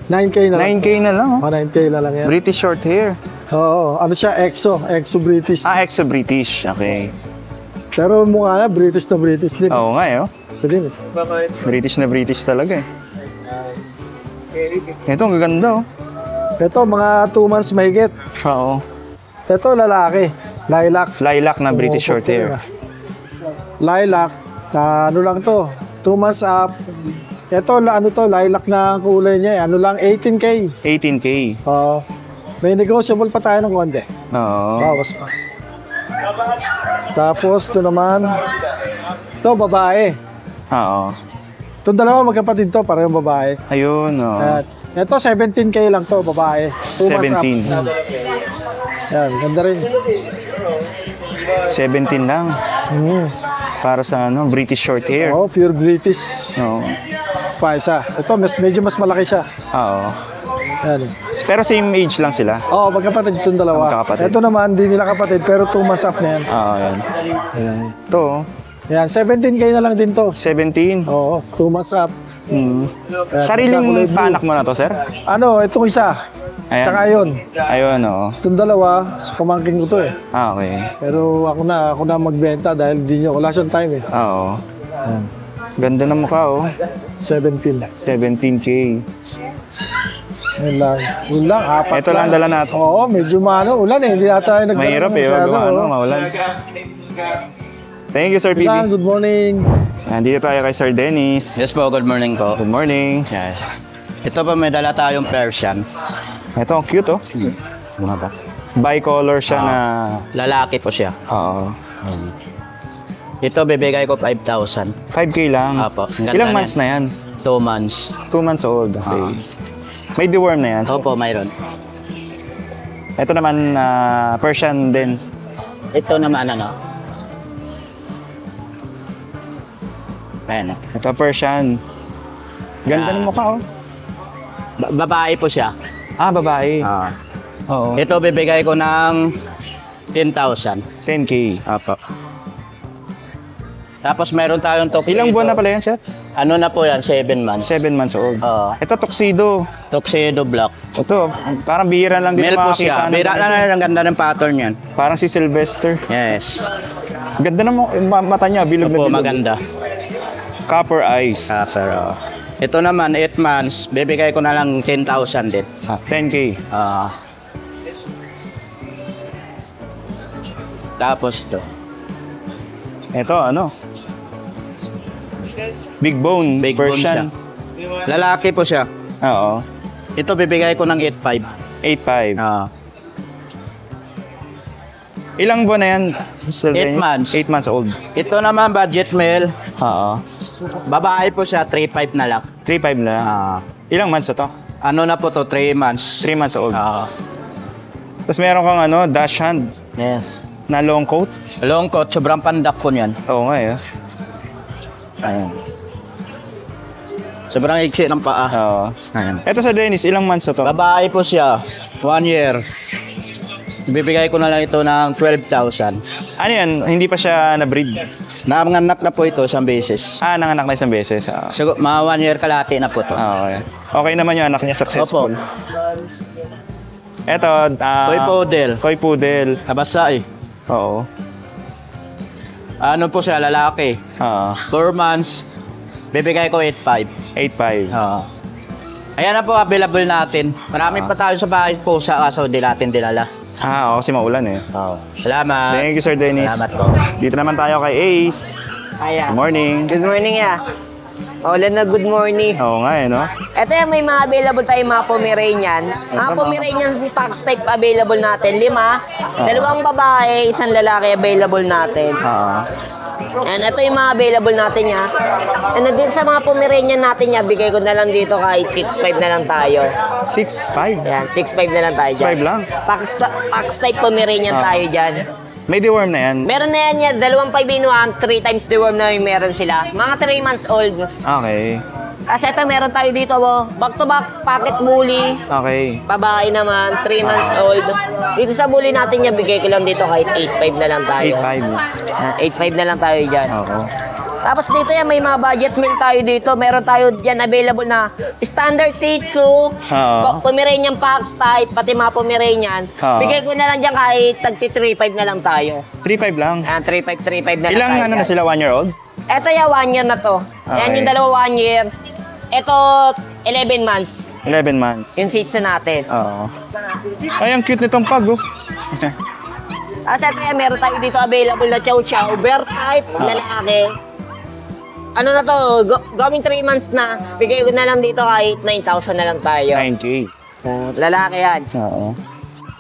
H: 9K na lang.
A: 9K na lang, oh.
H: 9K na lang yan.
A: British short hair.
H: Oo. Ano siya? Exo British.
A: Exo-British. Okay.
H: Pero mukha na, British na British din.
A: Oo nga, eh, oh.
H: Pwede.
A: British na British talaga, eh. Ito, ang gaganda, oh.
H: Ito, mga 2 months mahigit.
A: Oo.
H: Ito, lalaki. Lilac.
A: Lilac na British short hair.
H: Lilac. Ano lang to? 2 months up. Ito, ano to? Lilac na kulay niya. Ano lang, 18K.
A: 18K.
H: Oo.
K: May negotiable pa tayo ng konti.
A: Oo.
K: Bawas pa. Tapos, ito naman. Ito, babae.
A: Oo.
K: Itong dalawa magkapatid to, parehong babae.
A: Ayun, oo.
K: At, ito, 17K lang to, babae. 2 months up.
A: 17.
K: Yan, ganda rin.
A: 17 lang. Para sa British short hair.
K: Oo, pure British.
A: Oo.
K: Pa isa. Ito, medyo mas malaki siya.
A: Oo.
K: Yan.
A: Pero same age lang sila.
K: Oo, magkapatid itong dalawa.
A: Magkakapatid.
K: Ito naman, hindi nila kapatid, pero 2 months up na yan.
A: Oo, yan. Ayan. Ito,
K: Yan, 17K na lang din to.
A: 17.
K: Oo, 2 months up.
A: Hmm.
K: Yan,
A: Sariling
K: kulay blue.
A: paanak mo na to, sir?
K: Ano, itong isa.
A: Ayan.
K: Tsaka yun.
A: Ayun, oo.
K: Itong dalawa, pamangkin ko to eh.
A: Ah, okay.
K: Pero ako na magbenta dahil hindi nyo, wala siyang time eh.
A: Oo. Ganda ng mukha, oh.
K: 17.
A: 17K.
K: Yun lang. Ulang, apat
A: Ito lang dala natin.
K: Oo, medyo ulan eh. Hindi na tayo nagdala
A: Mahirap
K: ng
A: eh,
K: masyado,
A: wag
K: oh.
A: maulan. Thank you, Sir
K: Ulan,
A: PB.
K: good morning.
A: Nandito tayo kay Sir Dennis.
L: Yes po, good morning po.
A: Good morning.
L: Yes. Ito po, may dala tayong Persian.
A: Ito, ang cute, oh.
L: Mga ba?
A: Bicolor siya na...
L: Lalaki po siya.
A: Oo.
L: Ito, bibigay ko 5,000.
A: 5K lang.
L: Apo, ang ganda
A: Ilang
L: niyan.
A: months na yan?
L: 2 months.
A: 2 months old. Okay. May deworm na yan.
L: Opo, mayroon.
A: Ito naman, Persian din.
L: Ito naman, ano? Ayan.
A: Ito, Persian. Ganda ng mukha, oh.
L: Babae po siya.
A: Ah, babae. Oo.
L: Ito, bibigay ko ng 10,000.
A: 10K.
L: Apo. Tapos mayroon tayong tuxedo.
A: Ilang buwan na pala yan, sir?
L: Ano na po yan? 7 months.
A: 7 months old.
L: Oo.
A: Ito, tuxedo.
L: Tuxedo black.
A: Ito, parang bihira lang din
L: Male po siya.
A: ng
L: Bira
A: ganito.
L: na ang ganda ng pattern yan.
A: Parang si Sylvester.
L: Yes.
A: Ganda ng mata niya, bilog na
L: Opo,
A: bilog.
L: maganda.
A: Copper eyes.
L: Pero ito naman, 8 months, bibigay ko na lang 10,000 din.
A: 10K.
L: Tapos ito.
A: Ito, ano? Big bone.
L: Big bone siya.
A: Persian.
L: Lalaki po siya.
A: Oo.
L: Ito bibigay ko ng 8,500.
A: 8.5. Ilang buwan na yan?
L: 8 months.
A: 8 months old.
L: Ito naman, budget male.
A: Oo.
L: Babae po siya, 3,500 na lang.
A: 3.5 na. Ilang months na to?
L: Ano na po to, 3 months.
A: 3 months old. Tapos meron kang dash hand
L: Yes.
A: na long coat.
L: Long coat, sobrang pandak po niyan.
A: Oo nga eh.
L: Ayan. Sobrang iksi ng paa.
A: Oo.
L: Ayan.
A: Ito sa Dennis, ilang months na to?
L: Babae po siya, 1 year. Bibigay ko na lang ito ng 12,000.
A: Ano yan? Hindi pa siya na-breed?
L: Nanganak na po ito isang beses.
A: Ah, nanganak na isang beses. Ah.
L: Siguro, mga 1 year kalahati na po to.
A: Okay. Okay naman yung anak niya, successful.
L: Opo.
A: Ito,
L: Toy poodle.
A: Toy poodle.
L: Nabasa eh.
A: Oo.
L: Ano po siya, lalaki. 4 months. Bibigay ko 8,500.
A: 8.5.
L: Ayan na po, available natin. Marami pa tayo sa bahay po sa kaso di natin dinala.
A: Oo, kasi maulan eh.
L: Salamat.
A: Thank you, Sir Dennis.
L: Salamat po.
A: Dito naman tayo kay Ace. Good morning.
E: Good morning Maulan na good morning.
A: Oo nga eh, no?
E: Ito yung may mga available tayo mga Pomeranian. Mga Pomeranian tax type available natin. 5. 2 babae, 1 lalaki available natin. And ito yung mga available natin niya. And din sa mga Pomeranian natin niya, bigay ko na lang dito kahit 6.5 na lang tayo.
A: 6.5?
E: Yan, 6.5 na lang tayo dyan.
A: 6.5 lang?
E: Tax type Pomeranian tayo dyan.
A: May deworm na yan?
E: Meron na yan 2 5 3 times deworm na yung meron sila. Mga 3 months old.
A: Okay.
E: Kasi ito, meron tayo dito, back to back, pocket bully.
A: Okay.
E: Babae naman, 3 months old. Dito sa bully natin niya, bigay ko lang dito kahit 8.5 na lang tayo. 8.5 na lang tayo dyan.
A: Oo.
E: Tapos dito yan, may mga budget meal tayo dito. Meron tayo dyan available na standard Shih Tzu, Pomeranian Fox type, pati mga Pomeranian. Bigay ko na lang dyan kahit tagti 3.5 na lang tayo.
A: 3.5 lang?
E: 3.5 na lang
A: Ilang
E: tayo.
A: ano na sila, 1 year old?
E: Ito yung 1 year na to. Yan yung dalawa 1 year. Ito, 11 months.
A: 11 months.
E: Yung Shih Tzu natin.
A: Oo. Ay, ang cute nitong pug, oh.
E: Tapos ito yan, meron tayo dito available na Chow Chow, bear type, lalaki. Ano na to, going 3 months na, bigay ko na lang dito kahit 9,000 na lang tayo.
A: 9K.
E: Lalaki yan.
A: Oo.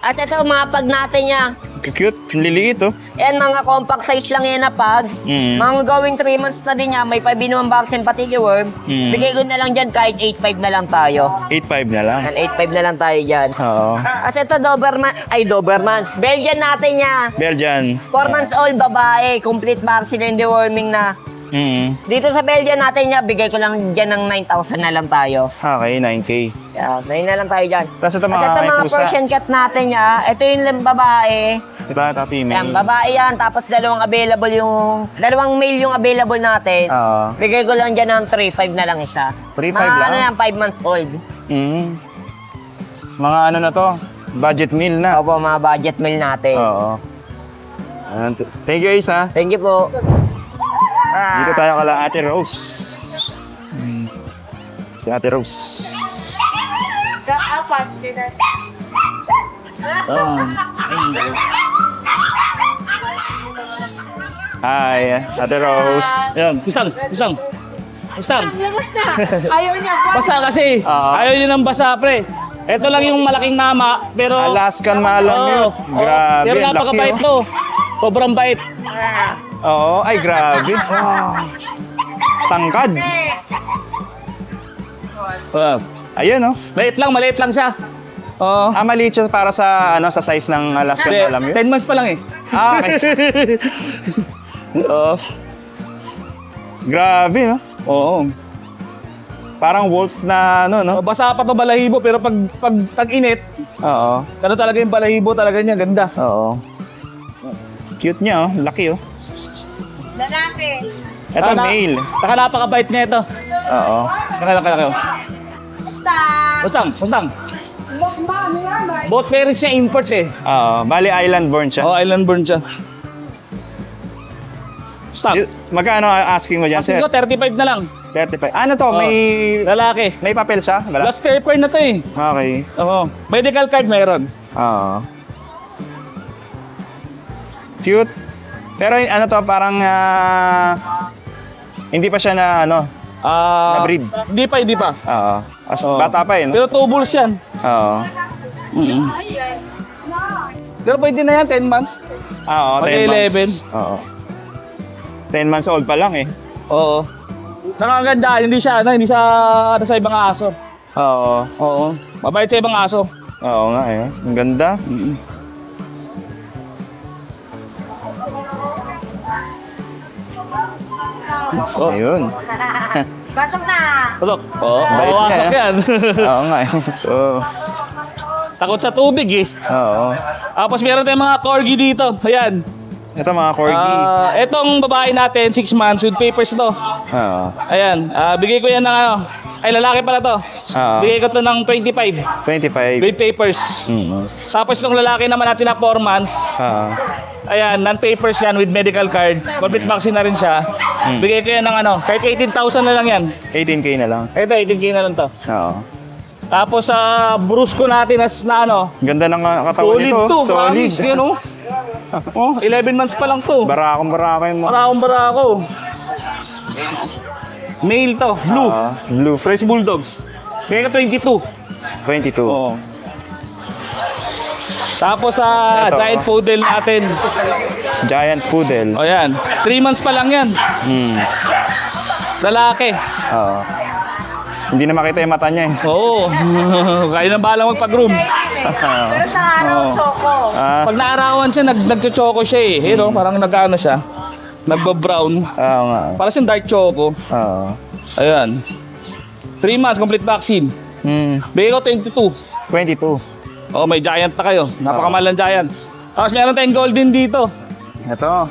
M: As ito, mga pag natin niya.
A: Cute. Liliit, oh.
M: Yan, mga compact size lang yan na pag. Mga going 3 months na din niya, may pabinuang vaccine pati worm. Bigay ko na lang dyan kahit 8.5 na lang tayo.
A: 8.5 na lang.
M: Yan, 8.5 na lang tayo dyan.
A: Oo.
M: As ito, Doberman. Belgian natin niya.
A: Belgian.
M: 4 months old, babae. Complete vaccine and deworming na. Dito sa Belgian natin niya, bigay ko lang dyan ng 9,000 na lang tayo.
A: Okay, 9K.
M: Yan, 9 na lang tayo dyan.
A: Tapos ito
M: Kasi ito mga
A: pusa.
M: Persian cat natin niya, ito yung babae.
A: Ito female.
M: Yan, babae yan. Tapos dalawang male yung available natin.
A: Oo.
M: Bigay ko lang dyan ng 3.5 na lang isa.
A: 3.5
M: Mga
A: lang?
M: ano yan, 5 months old.
A: Mga ano na to? Budget meal na.
M: Opo, mga budget meal natin.
A: Oo. Ayan, thank you, Ace, ha?
M: Thank you po.
A: Dito tayo kala Ate Rose. Si Ate Rose. Hi, Ate Rose.
L: Ayan, kusang.
E: Ayaw niya.
L: Basa kasi. Ayaw niya ng basa, pre. Ito lang yung malaking nama, pero...
A: Alaskan Malamute. Grabe,
L: pero
A: ang laki,
L: napakabait to. Sobrang bait.
A: Oo, ay grabe. Tangkad. Ayun, oh.
L: Maliit lang siya. Oo.
A: Maliit siya para sa sa size ng Alaskan Malamute.
L: 10 months pa lang eh.
A: Okay.
L: Oo.
A: Grabe, no?
L: Oo.
A: Parang wolf na no?
L: Basa pa to balahibo, pero pag tag-init,
A: Oo.
L: ano talaga yung balahibo talaga niya, ganda.
A: Oo. Cute niya, oh. Laki, oh.
E: Lalaki.
A: Ito, male.
L: Saka napakabait niya ito.
A: Oo.
L: Kalaki. Mustang. Both parents niya import eh.
A: Oo. Bali, island born siya.
L: Oh, island born siya. Stop.
A: Magkano asking mo dyan, sir?
L: Asking ko, 35 na lang.
A: 35. Ano to?
L: Oo. Lalaki.
A: May papel siya? Wala?
L: Last paper na to eh.
A: Okay.
L: Oo. Medical card meron.
A: Oo. Cute. Pero ano to, parang hindi pa siya na na-breed.
L: Hindi pa.
A: Oo.
L: Oo.
A: Bata pa eh, no?
L: Pero 2 bulls yan.
A: Oo.
L: Pero pwede na yan, 10 months.
A: Oo, 10
L: Mag-11.
A: months. Oo. 10 months old pa lang eh.
L: Oo. Saka ang ganda, hindi siya sa ibang aso. Oo. Mabait sa ibang aso.
A: Oo nga eh. Ang ganda.
L: Oh.
A: Ayun.
E: Pasok na.
L: Pasok. Oo.
A: Bait niya,
L: Pasok
A: eh.
L: yan.
A: Oo nga eh. Oo.
L: Takot sa tubig eh.
A: Oo.
L: Tapos meron tayong mga corgi dito. Ayan.
A: Ito mga corgi.
L: Etong babae natin, 6 months with papers to.
A: Oo.
L: Ayan. Bigay ko yan ng ay lalaki pala to. Bigay ko to ng 25
A: 25.
L: with papers. Tapos itong lalaki naman natin na 4 months. Ayan, non-papers yan with medical card. Complete vaccine na rin siya. Bigay ko yan ng kahit 18,000 na lang yan.
A: 18K na lang.
L: Ito, 18K na lang to.
A: Oo.
L: Tapos sa brusco natin na
A: Ganda ng katawan
L: solid
A: nito.
L: to.
A: Solid.
L: Promise, yun oh. Oh, 11 months pa lang to.
A: Barakong mo.
L: Barako. Male to, blue.
A: Blue.
L: Fresh Bulldogs. Kaya 22.
A: 22.
L: Oo. Tapos sa
A: Ito,
L: giant poodle natin.
A: Giant poodle.
L: O yan, 3 months pa lang yan. Lalaki.
A: Oo. Hindi na makita yung mata niya eh.
L: Oo. Kaya na balang magpag-groom.
E: Pero sa araw, choco.
L: Pag naarawan siya, nagcho-choco siya eh. You know, parang nag-ano siya. Nagba-brown.
A: Oo nga.
L: Para siyang dark choco.
A: Oo.
L: Ayan. 3 months, complete vaccine. Bigay ko 22.
A: 22.
L: Oh, may giant na kayo. Napakamahal ng giant. Tapos meron tayong golden dito.
A: Ito.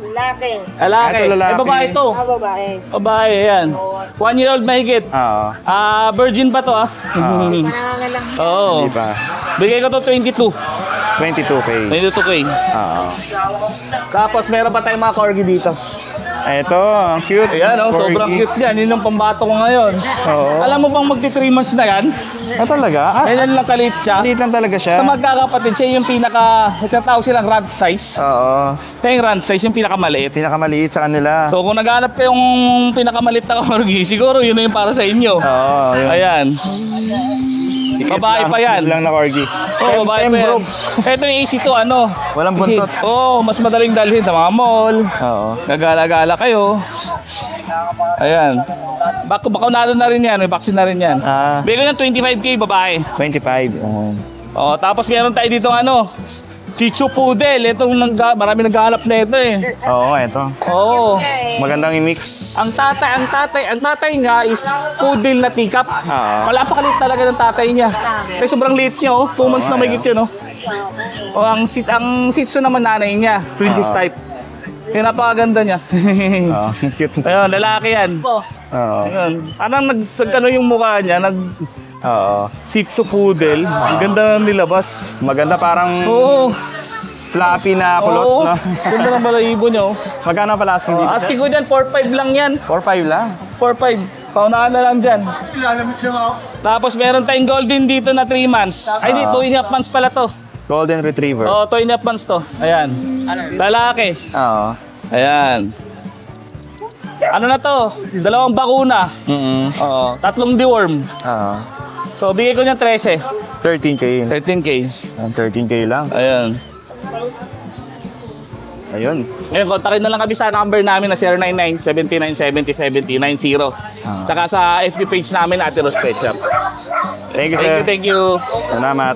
E: Lalaki.
L: Lalaki.
A: Ito, lalaki.
L: Babae to.
E: Babae.
L: Babae, yan. 1 year old mahigit.
A: Oo.
L: Virgin pa to
E: Nangangalang.
L: Oo.
A: Hindi pa.
L: Bigay ko to 22.
A: 22K.
L: 22K.
A: Oo.
L: Tapos meron pa tayong mga corgi dito.
A: Ito, ang cute.
L: Ayan,
A: Corgi.
L: sobrang cute yan. Yun ang pambato ko ngayon.
A: Oo.
L: Alam mo bang magti 3 months na yan?
A: Talaga?
L: Ganyan lang kalit siya.
A: Maliit lang talaga siya.
L: Sa magkakapatid, siya yung nagtatawag silang runt size.
A: Oo.
L: Kaya yung runt size, yung pinakamaliit.
A: Pinakamaliit sa kanila.
L: So kung naghanap kayong pinakamaliit na corgi, siguro yun na yung para sa inyo.
A: Oo. Yun.
L: Ayan. Babae pa yan.
A: Cute lang na corgi.
L: Oo, babae pa yan. Ito yung AC2, ano?
A: Walang buntot.
L: Oo, mas madaling dalhin sa mga mall.
A: Oo.
L: Gagala-gala kayo. Ayan. Bakunado na rin yan, may vaccine na rin yan. Bigyan ng 25K babae.
A: 25.
L: Oh, tapos meron tayo dito ano, Shih Tzu Poodle. Itong marami naghahanap na ito eh.
A: Oo, ito.
L: Oo.
A: Magandang i-mix.
L: Ang tatay nga is poodle na teacup. Malapakaliit talaga ng tatay niya. Kaya sobrang liit niya, oh. 2 months na may yun, oh. O ang Shih Tzu naman nanay niya, princess type. Kaya napakaganda niya.
A: Cute.
L: Ayun, lalaki yan. Ayun. Anong nagkano yung mukha niya, Shih Tzu Poodle. Ang ganda ng nilabas.
A: Maganda, parang fluffy na kulot,
L: Oo.
A: no?
L: Ganda ng balahibo niya, oh.
A: Magkano pala asking dito?
L: Asking ko dyan, 4.5 lang yan.
A: 4.5 lang?
L: 4.5. Paunahan na lang dyan. Tapos meron tayong golden dito na 3 months. Ay, di, 2.5 months pala to.
A: Golden Retriever.
L: Oo, 2.5 months to. Ayan. Lalaki.
A: Oo.
L: Ayan. Ano na to? 2 bakuna. Oo. 3 deworm.
A: Oo.
L: So, bigay ko niya 13.
A: 13K.
L: 13K.
A: 13K lang.
L: Ayan.
A: Ayun.
L: Ngayon, kontakin na lang kami sa number namin na 099-7970-7090. Tsaka sa FB page namin, Ate Ros Pet Shop.
A: Thank you, sir.
L: Thank you.
A: Salamat.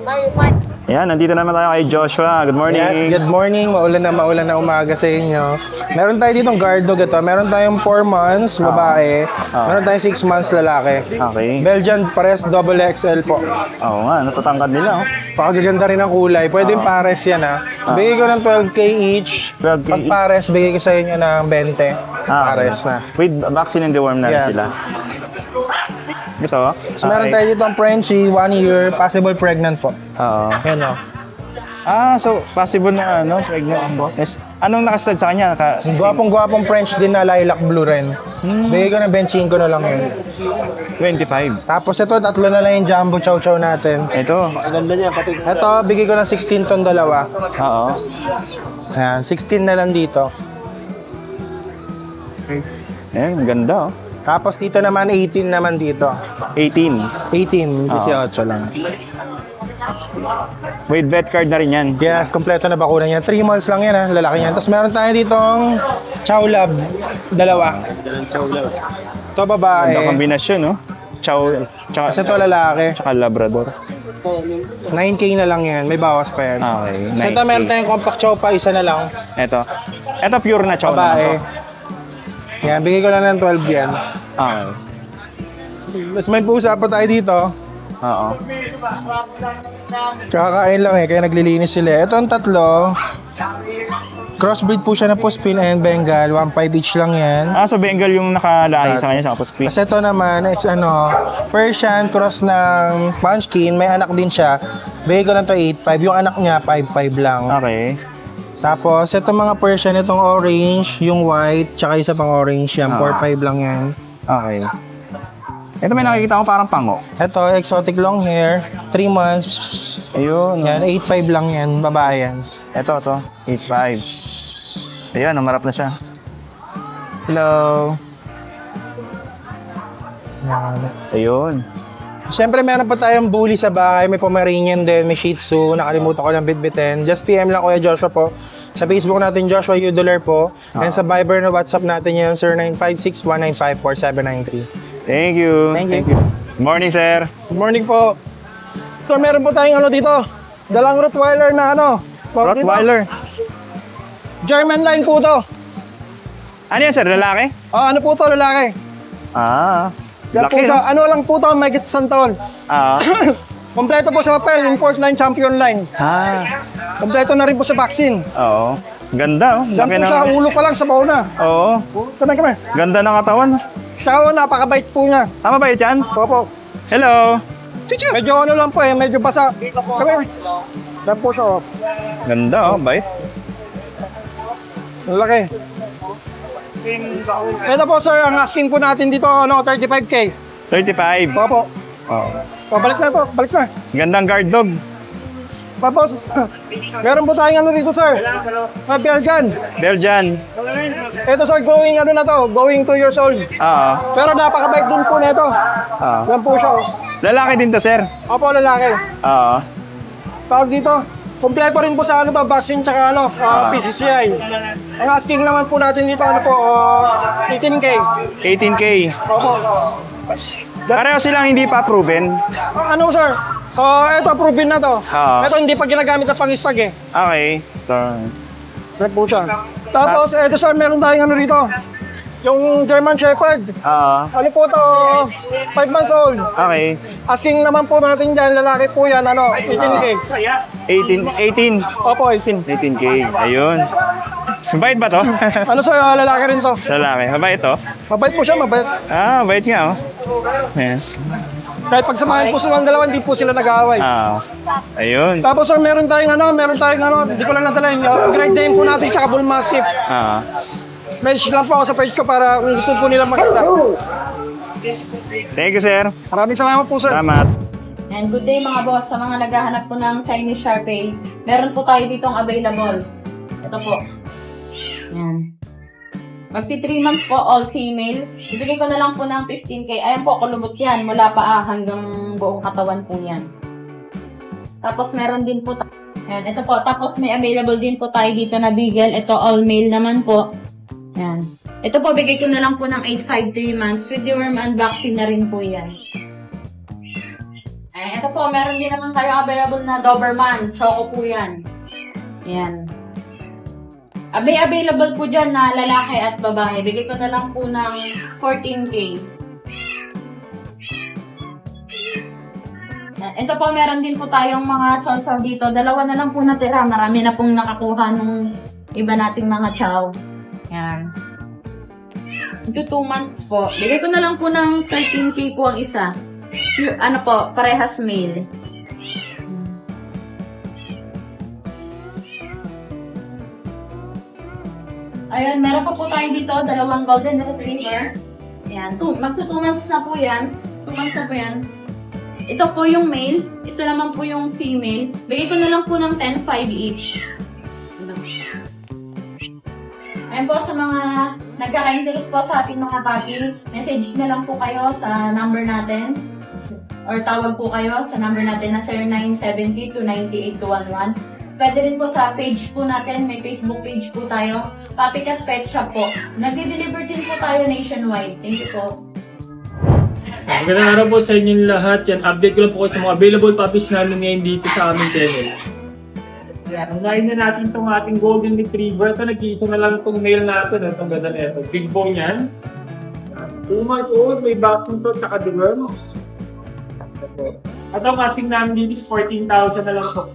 A: Ayan, nandito naman tayo kay Joshua. Good morning.
K: Yes, good morning. Maulan na umaga sa inyo. Meron tayo ditong guard dog ito. Meron tayong 4 months, babae. Meron tayong 6 months, lalaki.
A: Okay.
K: Belgian pares double XL po.
A: Oo nga, natatangkad nila.
K: Pakagaganda rin ang kulay. Pwede yung pares yan ha. Bigay ko ng 12K each.
A: 12K
K: Pag pares, bigay ko sa inyo ng 20. Pares na.
A: With vaccine and deworm na rin
K: Yes.
A: sila. Ito.
K: So, meron tayo dito ang Frenchie, 1 year, possible pregnant po.
A: Oo.
K: Yan o.
A: So possible na pregnant po. Yes. Anong nakastud sa kanya?
K: Gwapong French din na lilac blue rin. Bigay ko ng 25 na lang yun.
A: 25.
K: Tapos ito, 3 na lang yung jumbo chow chow natin.
A: Ito.
C: Ganda niya, pati.
K: Ito, bigay ko ng 16 ton dalawa.
A: Oo.
K: Ayan, 16 na lang dito.
A: Ayan, ganda oh.
K: Tapos dito naman, 18 naman dito.
A: 18.
K: 18, 18 lang.
A: With vet card na rin yan.
K: Yes, kompleto na bakuna niya. 3 months lang yan ha, lalaki yan. Tapos meron tayo ditong chow lab, dalawa. Ito babae.
A: Ganda kombinasyon, no? Chow,
K: Kasi ito lalaki.
A: Tsaka Labrador.
K: 9K na lang yan, may bawas pa yan.
A: Okay,
K: So ito
A: 9K.
K: meron tayong compact chow pa, isa na lang.
A: Ito. Ito pure na chow
K: Babae.
A: naman to.
K: Yan, bigay ko lang ng 12 yan.
A: Okay.
K: Tapos may pusa pa tayo dito.
A: Oo.
K: Kakakain lang kaya naglilinis sila. Ito ang 3. Crossbreed po siya na Puspin and Bengal. 1.5 each lang yan.
A: So Bengal yung nakalahi sa kanya sa Puspin.
K: Kasi ito naman, it's Persian cross ng Munchkin. May anak din siya. Bigay ko lang to 8.5. Yung anak niya, 5.5 lang.
A: Okay.
K: Tapos, itong mga Persian, itong orange, yung white, tsaka isa pang orange yan. 4.5 lang yan.
A: Okay. Ito may nakikita ko parang pango.
K: Ito, exotic long hair. 3 months.
A: Ayun.
K: Yan, 8.5 lang yan. Babae yan.
A: Ito, 8.5. Ayun, namarap na siya. Hello.
K: Yan.
A: Ayun.
K: Siyempre, meron pa tayong bully sa bahay. May Pomeranian din, may Shih Tzu. Nakalimutan ko ng bitbitin. Just PM lang Kuya Joshua po. Sa Facebook natin, Joshua Udoler po. And sa Viber na WhatsApp natin yan, 0956-195-4793.
A: Thank you.
K: Thank you.
A: Good morning, sir.
K: Good morning po. So, meron po tayong dito. Dalang Rottweiler na
A: Rottweiler.
K: German line po to.
A: Ano yan, sir? Lalaki?
K: Ano po to, lalaki? Yan po
A: Laki,
K: siya. Ano lang po to, may isang taon. Kompleto po sa papel, yung fourth line, champion line. Kompleto na rin po sa vaccine.
A: Oo. Ganda, oh.
K: Diyan po siya, ulo pa lang sa bauna.
A: Oo.
K: Sabay kami.
A: Ganda ng katawan.
K: Siya, napakabait po niya.
A: Mabait yan?
K: Opo.
A: Hello.
K: Medyo lang po medyo basa. Kami. Diyan po siya,
A: Ganda, oh. Bait.
K: Laki. Ito po sir, ang asking po natin dito, 35K.
A: 35.
K: Opo. Balik na po, balik na.
A: Gandang guard dog.
K: Tapos, meron po tayong dito sir. Belgian.
A: Belgian.
K: Ito sir, going na to, going 2 years old. Pero napakabait din po nito. Yan po siya.
A: Lalaki din to, sir.
K: Opo, lalaki.
A: Oo.
K: Tawag dito, kompleto rin po sa vaccine tsaka PCCI. Ang asking naman po natin dito, 18K.
A: 18K.
K: Opo.
A: Pareho silang hindi pa proven.
K: Ano, sir? Ito, proven na to. Ito, hindi pa ginagamit sa pangistag eh.
A: Okay. So,
K: Sir po siya. Tapos, ito, sir, meron tayong ano rito. Yung German Shepherd. Ano po to? 5 months old.
A: okay.
K: Asking naman po natin dyan, lalaki po yan, 18K.
A: 18.
K: Opo, 18.
A: 18K. Ayun. Mabait ba to?
K: Ano, sir, lalaki rin to.
A: Lalaki. Mabait to?
K: Mabait po siya, mabait.
A: Mabait nga, oh. Yes.
K: Kahit pagsamahin po silang dalawa, hindi po sila nag-aaway.
A: Ayun.
K: Tapos, sir, meron tayong hindi ko lang nadala yung Great Dane po natin, tsaka Bull Mastiff. Message lang po ako sa page ko para kung gusto po nila makita.
A: Thank you, sir.
K: Maraming salamat po, sir.
A: Salamat.
N: And good day mga boss, sa mga naghahanap po ng Chinese Shar-Pei, meron po tayo ditong available. Ito po. Yan. Magti 3 months po, all female. Ibigay ko na lang po ng 15K. Ayan po, kulubot yan. Mula paa hanggang buong katawan po yan. Tapos meron din po Ayan, ito po. Tapos may available din po tayo dito na Beagle. Ito all male naman po. Ayan. Ito po, bigay ko na lang po ng 8.5 3 months. With the worm and vaccine na rin po yan. Ayan, ito po, meron din naman tayo available na Doberman. Choco po yan. Ayan. May available po dyan na lalaki at babae. Bigay ko na lang po ng 14K. Ito po, meron din po tayong mga chow-chow dito. Dalawa na lang po natira. Marami na pong nakakuha nung iba nating mga chow. Yan. Ito 2 months po. Bigay ko na lang po ng 13K po ang isa. Ano po, parehas male. Ayun, meron pa po tayo dito, dalawang golden retriever. Ayan, magto 2 months na po yan. 2 months na po yan. Ito po yung male, ito naman po yung female. Bigay ko na lang po ng 10.5 each. Ayan po, sa mga nagkaka-interest po sa ating mga puppies, message na lang po kayo sa number natin or tawag po kayo sa number natin na 0970-298-211. Pwede rin po sa page po natin, may Facebook page po tayo, Puppy Cat Pet Shop po. Nagdi-deliver din po tayo nationwide. Thank you po.
O: Magandang araw po sa inyong lahat. Yan, update ko lang po kayo sa mga available puppies namin ngayon dito sa aming kennel. Yan, unahin na natin itong ating golden retriever. Ito, nag-iisa na lang itong male natin. Itong ganda na ito. Big bone yan. 2 months old, may vaccine to, tsaka deworm. At ang kasing namin dito is 14,000 na lang po.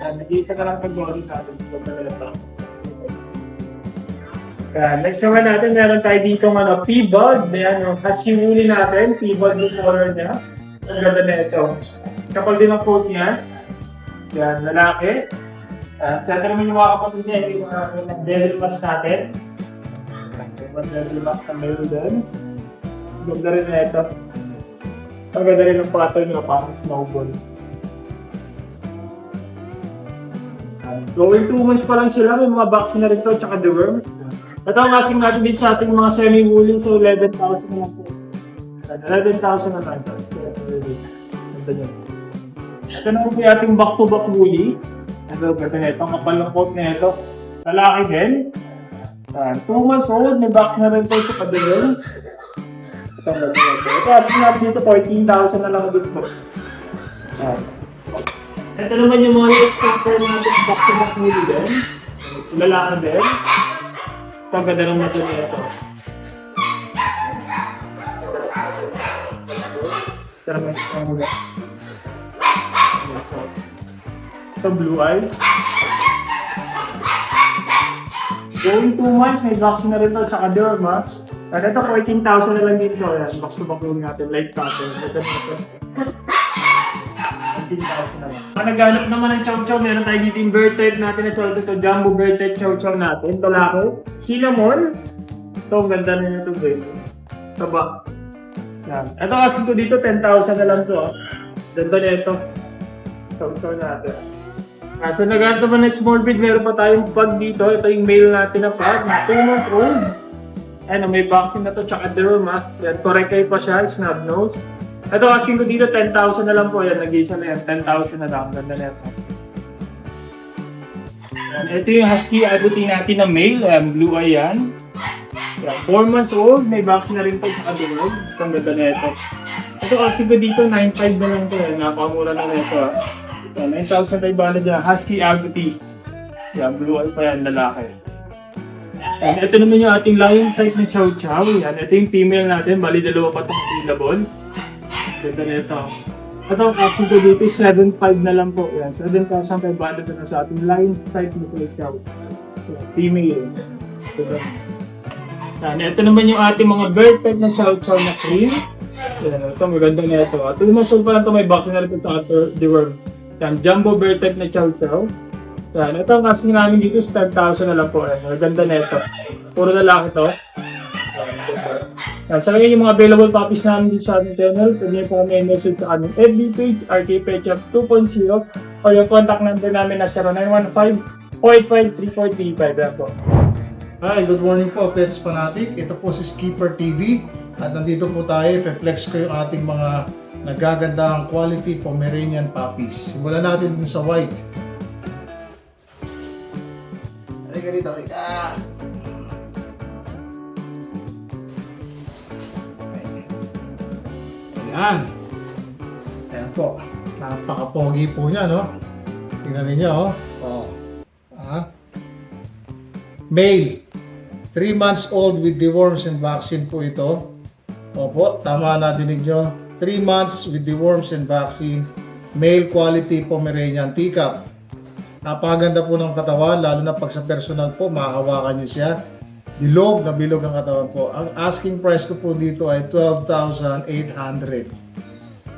O: Yan, nag-iisa na lang itong golden natin. Next naman natin, meron tayo dito ng P-Bud. Ayan, husky muli natin. P-Bud yung color niya. Ang ganda na ito. Kapal din ang coat niya. Yan, lalaki. Senta naman yung mga kapatid niya. Yung mga devil mask natin. Yung devil mask na meron doon. Ganda rin na ito. Ang ganda rin ang pattern niya, parang snowball. Going 2 months pa lang sila. May mga vaccine na rin ito, tsaka deworm. Ito ang asing natin dito sa ating mga semi-woolly, so 11,000 na lang po. 11,000 na lang. Ito naman po yung ating back-to-back woolly. Ito, ganda na ito. Ang kapal ng coat na ito. Lalaki din. 2 months old, may vaccine na rin ito sa padulong. Ito asing natin dito, 14,000 na lang dito. Ito naman yung mga cover natin back-to-back woolly din. Lalaki din. Ito ang ganda ng mata niya ito. Ito naman ang mula. Ito blue eye. Going 2 months, may vaccine na rin ito, tsaka derma. At ito, 14,000 na lang dito. Ayan, box to box natin, light cotton. Ito na. 15,000 na lang. Naghanap naman ng chow-chow, meron tayo dito yung bird type natin. Ito, jumbo bird type chow-chow natin. Ito lako. Cinnamon. Ito, ang ganda na ito, bird. Taba. Yan. Ito kasi ito dito, 10,000 na lang ito. Ganda na ito. Chow-chow natin. So, naghanap naman ng small breed. Meron pa tayong pug dito. Ito yung male natin na pug. 2 months old. May vaccine na ito, tsaka derma. Yan, correct kayo pa siya, snub nose. Ito, asking ko dito, 10,000 na lang po yan. Nag-isa na yan, 10,000 na lang. Ganda na ito. Yan, ito yung husky abutin natin na male. Blue eye yan. 4 months old. May vaccine na rin po sa kadulag. Ang ganda na ito. Ito, asking ko dito, 9,500 na lang ito. Napakamura na ito. 9,500 yan. Husky abuti. Yan, blue eye pa yan, lalaki. And ito naman yung ating lion type na chow chow. Yan, ito yung female natin. Bali, dalawa pa itong available. Ganda na ito. Ito, ang asking ko dito, 7,500 na lang po. Yan, 7,500 na sa ating lion type na chow chow. Yan, female. Yan, ito naman yung ating mga bird type na chow chow na cream. Yan, ito, maganda na ito. Ito naman, so pa lang ito, may vaccine na rin ito sa ating deworm. Yan, jumbo bird type na chow chow. Yan, ito ang asking namin dito is 10,000 na lang po. Yan, maganda na ito. Puro lalaki ito. Yan, sa ngayon yung mga available puppies namin dito sa ating channel, pwede nyo po kami i-message sa aming FB page, RK Pet Shop 2.0, o yung contact number namin na 0915-485-3435. Yan po.
P: Hi, good morning po, Pets Fanatic. Ito po si Skipper TV. At nandito po tayo, i-flex ko yung ating mga nagagandang quality Pomeranian puppies. Simulan natin dun sa white. Halika dito, halika. Ayan. Ayan po. Napaka-pogi po niya, no? Tingnan ninyo, oh. Male. 3 months old with deworms and vaccine po ito. Opo, tama na dinig nyo. 3 months with deworms and vaccine. Male quality Pomeranian teacup. Napakaganda po ng katawan, lalo na pag sa personal po, mahahawakan nyo siya. Bilog na bilog ang katawan po. Ang asking price ko po dito ay 12,800.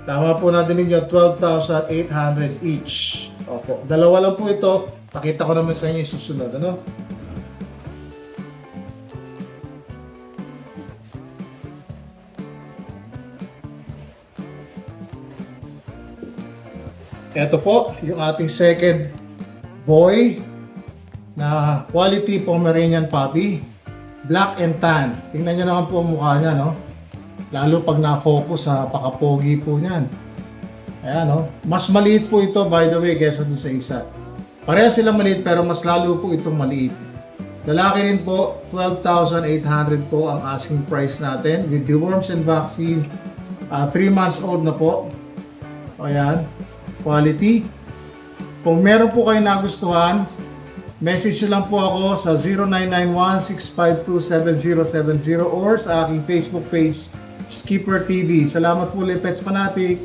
P: Tama po natin ninyo, 12,800 each. Opo, dalawa lang po ito. Pakita ko naman sa inyo yung susunod. Ano? Ito po, yung ating second boy na quality Pomeranian puppy. Black and tan. Tingnan nyo naman po ang mukha niya, no? Lalo pag na-focus, napaka-pogi po niyan. Ayan, no? Mas maliit po ito, by the way, kaysa dun sa isa. Pareha silang maliit, pero mas lalo po itong maliit. Lalaki rin po, 12,800 po ang asking price natin with deworms and vaccine. 3 months old na po. Ayan. Quality. Kung meron po kayo nagustuhan, message nyo lang po ako sa 0991-652-7070 or sa aking Facebook page, Skipper TV. Salamat po ulit, Pets Fanatic.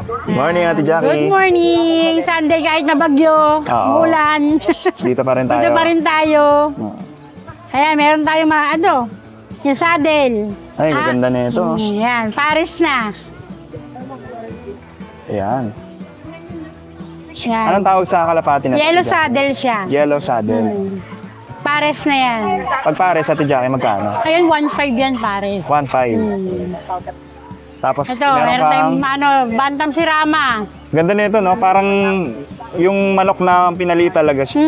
A: Good morning, Ate Jackie.
F: Good morning! Sunday kahit na bagyo,
A: Oo.
F: ulan.
A: Dito pa rin tayo.
F: Dito pa rin tayo. Ayan, meron tayo mga yung saddle.
A: Ay, maganda na ito.
F: Yan, Paris na.
A: Ayan.
F: Yan.
A: Anong tawag sa kalapati na?
F: Yellow saddle siya.
A: Yellow saddle.
F: Pares na yan.
A: Pag pares, Ate Jackie, magkano?
F: Ayun, 1.5 yan, Pares.
A: 1.5. Tapos,
F: Ito, meron tayong bantam si Rama.
A: Ganda nito, no? Parang yung manok na pinali talaga siya.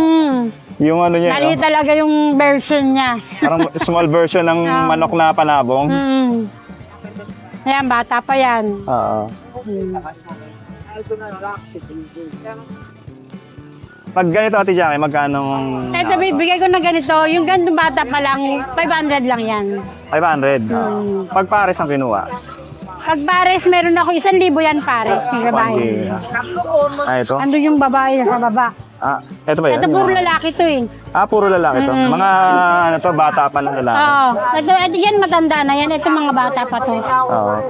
A: Yung ano niya,
F: Mali
A: no?
F: talaga yung version niya.
A: Parang small version ng manok na panabong.
F: Ayan, bata pa yan.
A: Oo. Pag ganito, Ate Jackie, magkano?
F: Ito, bibigay ko na ganito. Yung ganitong bata pa lang, 500 lang yan.
A: 500. Pag pares ang kinuha.
F: Pag Pares, meron ako 1,000 yan, Pares. Yung babae.
A: Ah, ito?
F: Ando yung babae sa baba.
A: Ah, ito ba yan?
F: Ito puro lalaki to eh.
A: Ah, puro lalaki to. Mga ano to, bata pa ng lalaki.
F: Oo. Ito yan, matanda na yan. Ito mga bata pa to.
A: Oo.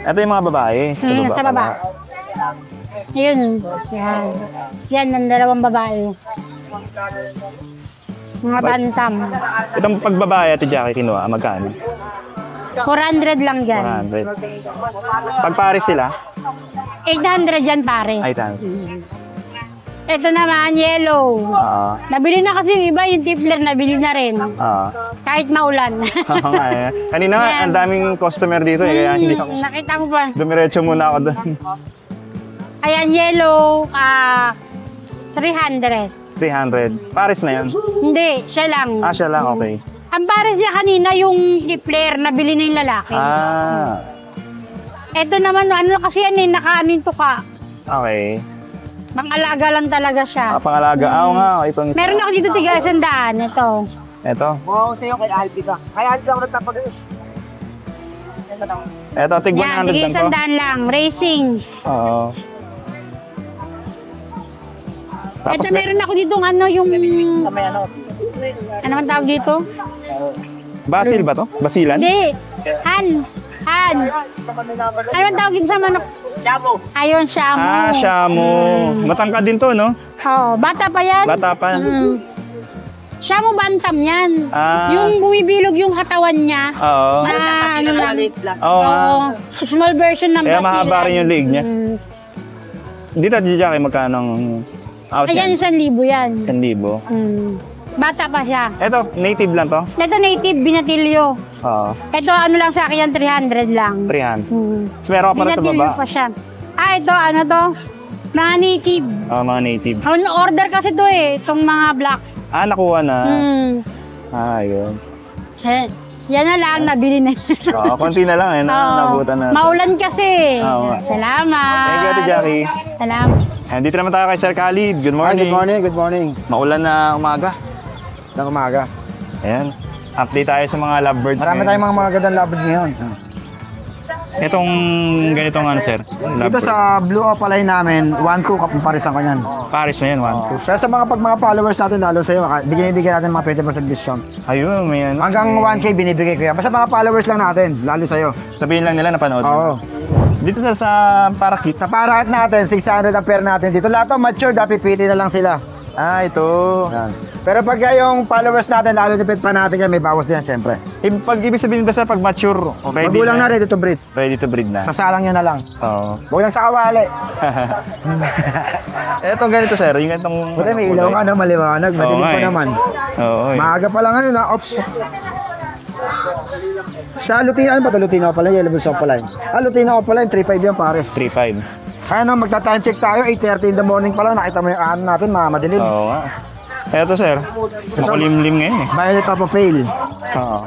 A: Ito yung mga babae.
F: Sa baba. Yun. Yan. Yan, ang dalawang babae. Mga bantam.
A: Itong pagbabae, Ate Jackie, kinuha, magkano?
F: 400 lang dyan.
A: 400. Pag pares sila?
F: 800 yan, pare.
A: Ay, tan.
F: Ito naman, yellow.
A: Oo.
F: Nabili na kasi yung iba, yung Tiffler, nabili na rin.
A: Oo.
F: Kahit maulan.
A: Oo nga eh. Kanina nga, ang daming customer dito eh, kaya hindi ako...
F: Nakita mo ba?
A: Dumiretso muna ako doon.
F: Ayan, yellow, 300.
A: 300. Pares na yun?
F: Hindi, siya lang.
A: Ah, siya lang, okay.
F: Ang pares niya kanina yung flare na bili ng lalaki. Ito naman, ano kasi yan eh, naka-anin to ka.
A: Okay.
F: Pang-alaga lang talaga siya.
A: Pangalaga. Oo nga. Itong...
F: Meron ako dito tiga 100, ito.
A: Ito.
B: Oo, sa'yo kay Albi ka. Kaya Albi ako nagtapag.
A: Ito, tig 100
F: Yan, tiga
A: lang to.
F: 100 lang, racing.
A: Oo.
F: Ito meron ako dito ano yung... Ano man tawag dito?
A: Basil ba to? Basilan?
F: Hindi. Han. Ano man tawag dito sa manok? Shamu. Ayun, shamu.
A: Shamu. Matangkad din to, no?
F: Oo, bata pa yan.
A: Bata pa.
F: Shamu bantam yan.
A: Ah.
F: Yung bumibilog yung katawan niya.
A: Oo.
F: Na ano lang.
A: Oo.
F: Small version ng
A: Kaya
F: basilan.
A: mahaba rin yung leg niya. Dito, Jackie, magkano ang out
F: Ayan,
A: yan?
F: 1,000 yan.
A: 1,000.
F: Bata pa siya.
A: Ito, native lang to?
F: Ito native, binatilyo.
A: Oo.
F: Ito ano lang sa akin yan, 300 lang.
A: 300. So, meron ka pa rin sa
F: Binatilyo
A: baba?
F: pa siya. Ito, ano to? Mga native.
A: Mga native.
F: Order kasi to eh, itong mga black.
A: Nakuha na. Yun.
F: Yan na lang, nabili na.
A: Oo, konti na lang eh. Nabutan na.
F: Maulan kasi.
A: Oo.
F: Salamat.
A: Thank you, Ate Jackie.
F: Salamat.
A: Dito naman tayo kay Sir Khalid. Good morning.
B: Good morning.
A: Maulan na umaga.
B: Ng umaga.
A: Ayan. Update tayo sa mga lovebirds.
B: Marami tayong mga magagandang lovebirds ngayon.
A: Itong ganitong ano, sir?
B: Dito sa Blue Opaline namin, 1-2 kapaparisan ko yan.
A: Paris na yan, 1-2.
B: Pero sa mga followers natin, lalo sa'yo, bigyan natin mga 20% discount.
A: Ayun, may ano.
B: Hanggang 1K binibigay ko yan. Basta mga followers lang natin, lalo sa'yo.
A: Sabihin lang nila napanood.
B: Oo.
A: Dito sa parakit.
B: Sa parakit natin, 600 ang pair natin dito. Lahat ng mature, dapat pili na lang sila.
A: Ito.
B: Yan. Pero pag yung followers natin, lalo nipit pa natin yan, may bawas din yan, syempre.
A: Pag ibig sabihin ba sir, pag mature, ready
B: Magulang na, ready to breed.
A: Ready to breed na.
B: Sasalang nyo na lang.
A: Oo.
B: Huwag lang sa kawali.
A: Etong ganito sir, yung ganitong...
B: Buti may ilaw nga na maliwanag, madilim pa naman.
A: Oo.
B: Maaga pa lang ano na, ops. Sa Lutino, ano ba ito? Lutino Opaline, Yellow Bulls Opaline. Lutino Opaline, 3.5 yan pares.
A: 3.5.
B: Kaya no, magta-time check tayo, 8:30 in the morning pa lang, nakita mo yung ano natin, madilim.
A: Oo nga. Eto sir, makulimlim ngayon eh.
B: Violet of a fail.
A: Oo.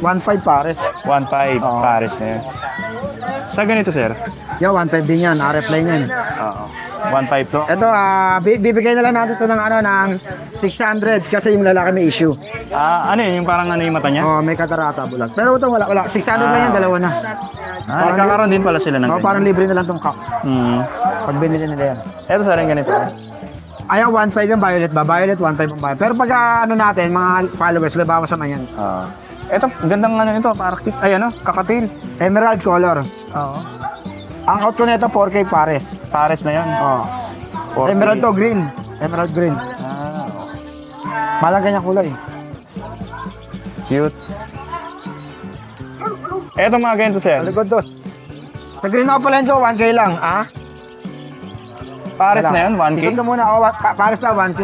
B: 1.5 pares.
A: 1.5 pares na yun. Sa ganito sir?
B: Yo, 1.5 din yan, RF line yan.
A: Oo. 1.5 to?
B: Ito, bibigay na lang natin ito ng 600 kasi yung lalaki may issue.
A: Ano yun? Yung parang ano yung mata niya?
B: Oo, may katarata bulag. Pero ito wala. 600 lang yan, dalawa na.
A: Nagkakaroon din pala sila ng
B: ganyan. Parang libre na lang itong cup. Pag binili nila yan.
A: Ito sir, yung ganito.
B: Ayaw, 1.5 yung violet ba? Violet, 1.5 yung violet. Pero pag ano natin, mga followers, babawas naman yan.
A: Ito, gandang ano nito, parakit. Ay ano, kakatil.
B: Emerald color.
A: Oo.
B: Ang out ko nito, 4K pares.
A: Pares na yan.
B: Oo. Emerald to, green. Emerald green. Malang ganyang kulay.
A: Cute. Eto mga ganito sir.
B: Aligod to. Sa green ako pala ito, 1K lang.
A: Pares na yan, 1K?
B: Ikot ka muna ako, pares na 1K.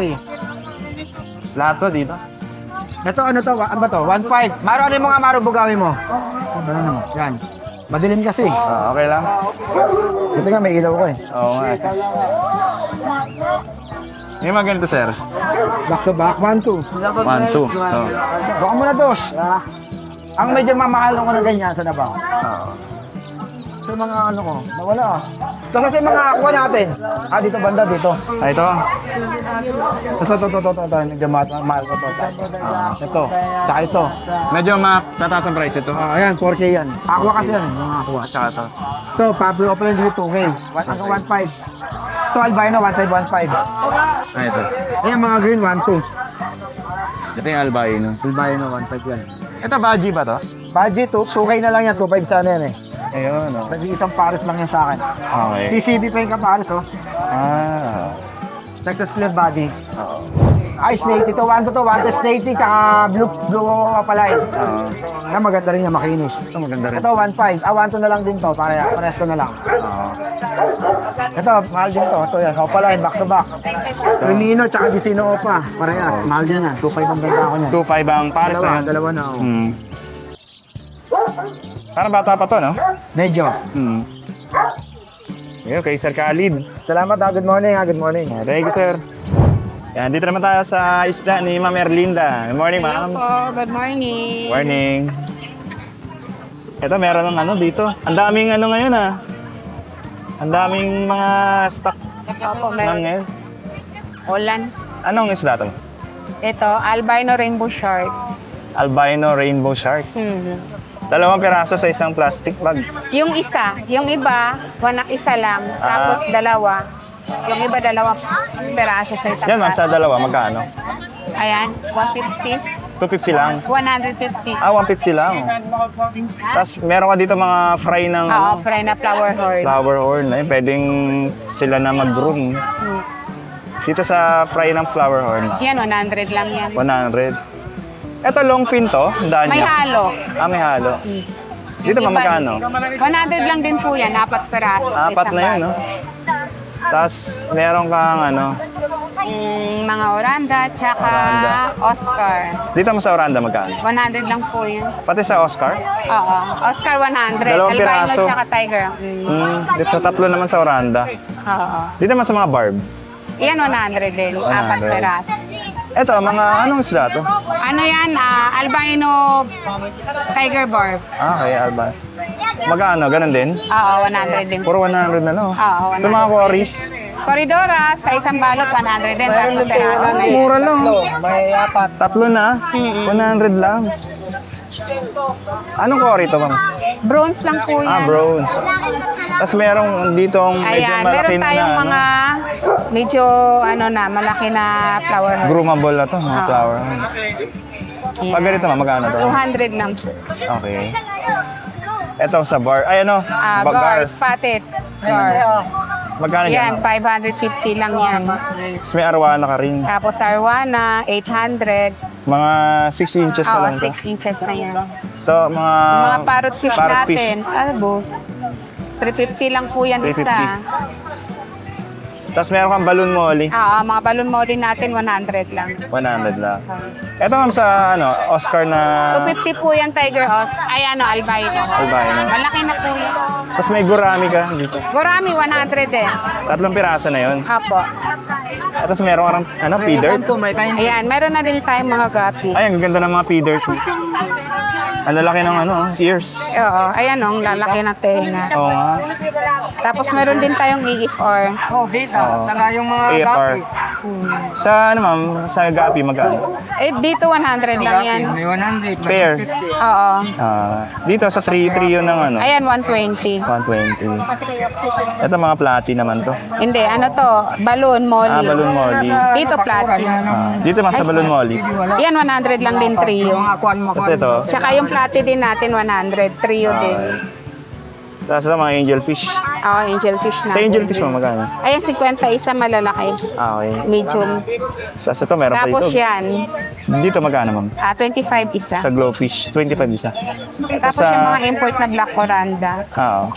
A: Lahat to dito?
B: Ito, ano to? Ano ba to? 1.5. Maro, ano yung mga maro bugawi mo? Yan. Madilim kasi.
A: Okay lang.
B: Ito nga, may ilaw ko eh.
A: Oo nga. Yung mga ganito sir?
B: Back to back, 1-2.
A: 1-2.
B: Baka muna dos. Ang medyo mamahal ko na ganyan, sana ba? Ito mga ano ko, nawala Ito kasi mga aqua natin. Dito banda, dito.
A: Ito?
B: Ito. Medyo mahal ko to. Ito. Tsaka ito.
A: Medyo matataas ang price ito.
B: Ayan, 4K yan. Aqua kasi yan, mga aqua.
A: Tsaka ito.
B: Ito, Pablo Opaline dito, 2K. Hanggang 1.5. Ito, albino, 1.5.
A: Ito.
B: Ayan, mga green, 1.2.
A: Ito yung albino.
B: Albino, 1.5 yan.
A: Ito, Baji ba to?
B: Baji, sukay na lang yan, 2.5 sana yan eh.
A: Ayun,
B: Nag-iisang pares lang yan sa akin.
A: Okay.
B: CCB pa yung kapares, oh. Texas Slave Body. Snake, ito 1 to 1 to snake, tsaka blue Opaline. Maganda rin yan, makinis.
A: Ito maganda rin.
B: Ito 1.5. 1 to na lang din to, pares ko na lang. Ito, mahal din to. Ito yan, Opaline, back to back. Remino, tsaka Disino Opa. Parehas, mahal din yan. 2.5 ang ganda ako niyan.
A: 2.5 ang pares na yan.
B: Dalawa na, oh.
A: Parang bata pa to, no?
B: Medyo.
A: Ayun, kay Sir Khalid.
B: Salamat, good morning. Good morning.
A: Thank you, sir. Yan, dito naman tayo sa isda ni Ma'am Erlinda. Good morning,
E: Hello
A: ma'am.
E: po, good morning.
A: Morning. Ito, meron ng ano dito. Ang daming ano ngayon Ang daming mga stock
E: Opo,
A: ng
E: meron.
A: ngayon.
E: Ulan.
A: Anong isda to?
E: Ito, albino rainbow shark.
A: Albino rainbow shark. Dalawang piraso sa isang plastic bag.
E: Yung isa, yung iba, isa lang. Tapos dalawa. Yung iba, dalawang peraso sa isang
A: Yan, ma'am, sa dalawa, magkano?
E: Ayan, 150.
A: 250 lang.
E: 150.
A: 150 lang. Tapos meron ka dito mga fry ng
E: Oo, fry na flower horn.
A: flower horn. Ayun, pwedeng sila na mag-groom. Dito sa fry ng flower horn,
E: Yan, 100 lang yan.
A: 100. Ito long fin to, daan
E: May
A: niya.
E: halo.
A: May halo. Dito
E: Iba-
A: magkano?
E: 100 lang din po yan, 4 peraso. sa
A: Apat
E: isang
A: na yun,
E: balo.
A: no? Tapos meron kang
E: Mga oranda, tsaka
A: Oranda.
E: Oscar.
A: dito mo sa Oranda magkano?
E: 100 lang po yan.
A: Pati sa Oscar?
E: Oo, Oscar 100.
A: Dalawang
E: Albino
A: piraso.
E: tsaka tiger.
A: Dito sa tatlo naman sa Oranda.
E: Oo.
A: Dito naman sa mga barb.
E: Yan, 100 din. 4
A: 100.
E: peraso.
A: Ito, mga anong isda to?
E: Ano yan? Albino tiger barb.
A: Okay, Alba. Magkano? Ganun din?
E: Oo, 100 din.
A: Puro 100 na, no?
E: Oo, 100.
A: Ito mga quarries.
E: Corridora, sa isang balot, 100 din. 3 peraso na yun.
A: Mura lang. Tatlo na. 100 lang. Anong quarry to, ma'am?
E: Bronze lang po yan.
A: Bronze. Tapos merong dito ang medyo
E: Ayan,
A: malaki
E: meron
A: na
E: tayong
A: ano,
E: mga medyo malaki na flower horn.
A: groomable na to, mga flower. Pag ganito, ma'am, magkano to?
E: 200 lang.
A: Okay. Ito sa bar. Ay, ano?
E: Gar, spotted. Gar.
A: Magkano
E: Yan,
A: yan?
E: 550 lang yan.
A: Tapos may arwana ka rin.
E: Tapos arwana, 800.
A: Mga 6 inches na
E: Oo,
A: lang to.
E: 6 inches na yan.
A: Ito, mga...
E: Mga parrotfish
A: parrotfish.
E: natin. Albo. 350 lang po yan
A: 350.
E: isa.
A: Tapos meron kang balloon molly.
E: Oo, mga balloon molly natin, 100 lang.
A: 100 lang. Ito ma'am sa Oscar na
E: 250 po yan, Tiger Os. Ay, albino.
A: albino.
E: Malaki na po yan.
A: Tapos may gurami ka dito.
E: Gurami, 100 eh.
A: 3 piraso na yun.
E: Apo.
A: Tapos meron ka feeder.
E: Ayan, meron na din tayong mga gapi.
A: Ay, ang ganda ng mga feeder. Ang lalaki ng ears.
E: Oo, ayan o, lalaki ng tenga.
A: Oo nga.
E: Tapos meron din tayong EFR.
B: Oh, dito. Saka yung mga
A: AFR.
B: gapi.
A: Sa ma'am, sa gapi magkano?
E: Dito 100 lang yan.
B: May 100.
A: Pair.
E: Oo.
A: Dito sa trio ng
E: Ayan, 120.
A: 120. Ito mga platy naman to.
E: Hindi, ano to? Balloon molly.
A: Balloon molly.
E: Dito platy.
A: Dito mas sa balloon molly.
E: Yan, 100 lang din trio.
A: Tapos ito.
E: Tsaka yung platy din natin, 100. Trio din.
A: Tapos sa mga angelfish.
E: Oo, angelfish natin.
A: Sa angelfish mo magkano?
E: Ayan, 50 isa malalaki.
A: Okay.
E: Medium.
A: Sa ito meron pa
E: Tapos
A: ito.
E: yan,
A: Dito magkano ma'am?
E: 25 isa.
A: Sa glowfish, 25 isa.
E: Tapos yung mga import na black oranda,
A: Oo.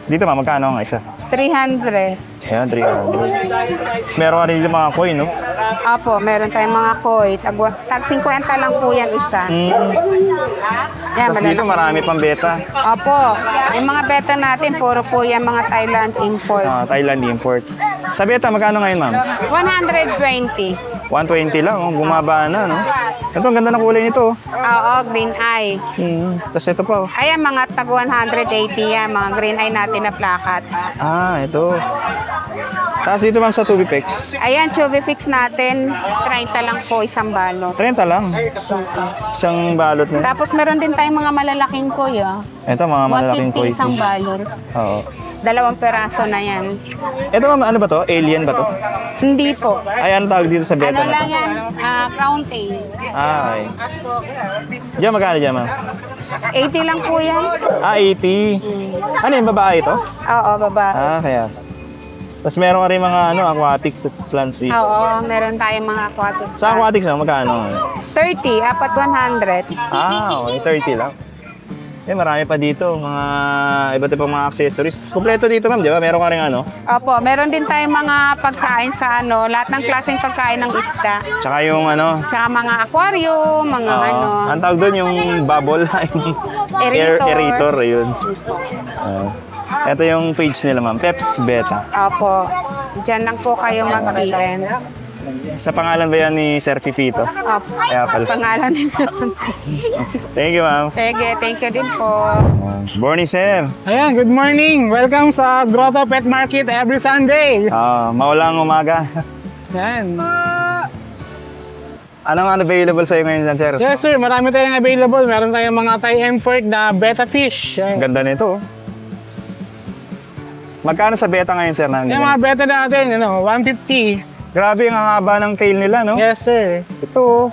A: Dito ma'am, magkano ang isa?
E: 300.
A: Ayan, 300. Tapos meron ka rin dito mga koi, no?
E: Apo, meron tayong mga koi. Tag 50 lang po yan isa. Yan,
A: Tapos dito marami pang beta.
E: Opo, yung mga beta natin, puro po yan mga Thailand import.
A: Thailand import. Sa beta, magkano ngayon ma'am?
E: 120.
A: 120 lang, bumaba na, no? Ito, ang ganda ng kulay nito.
E: Oo, green eye.
A: Tapos ito pa,
E: Ayan, mga tag 180 yan, mga green eye natin na plakat.
A: ito. Tapos dito ma'am sa Tubifex.
E: Ayan, Chubifix natin, 30 lang po isang balot.
A: 30 lang. Isang balot na.
E: Tapos meron din tayong mga malalaking koy, oh.
A: Ito, mga malalaking
E: 150
A: koi.
E: isang balot.
A: Oo.
E: 2 peraso na yan.
A: Ito ma'am, ano ba to? Alien ba to?
E: Hindi po.
A: Ay, ano tawag dito sa beta
E: Ano
A: na
E: lang
A: to?
E: yan? Crown tail.
A: Okay. Diyan, magkano dyan ma'am?
E: 80 lang po yan.
A: 80. Ano yung babae ito?
E: Oo, baba.
A: Kaya. Tapos meron ka rin mga aquatics plants dito.
E: Oo, meron tayong mga aquatic.
A: Sa aquatics naman, magkano?
E: 30, apat 100.
A: Okay, 30 lang. Marami pa dito, mga iba't ibang mga accessories. Kompleto dito ma'am, di ba? Meron ka rin
E: Opo, meron din tayong mga pagkain sa lahat ng klaseng pagkain ng isda.
A: Tsaka yung
E: Tsaka mga aquarium, mga
A: ang tawag doon yung bubble, aerator, yun. Ito yung page nila ma'am, Peps Beta.
E: Opo, dyan lang po kayo mag-PM.
A: Sa pangalan ba yan ni Sir Fifito?
Q: Opo.
A: Kaya pala.
Q: Pangalan nito.
A: Thank you, ma'am.
Q: Sige, thank you din po.
A: Morning, sir.
R: Ayan, good morning. Welcome sa Grotto Pet Market every Sunday.
A: Maulang umaga.
R: Yan.
A: Anong available sa'yo ngayon dyan, sir?
R: Yes sir, marami tayong available. Meron tayong mga Thai Emford na betta fish. Yan.
A: Ganda nito. Magkano sa beta ngayon, sir?
R: Yung mga betta natin, 150.
A: Grabe ang haba ng tail nila, no?
R: Yes sir.
A: Ito.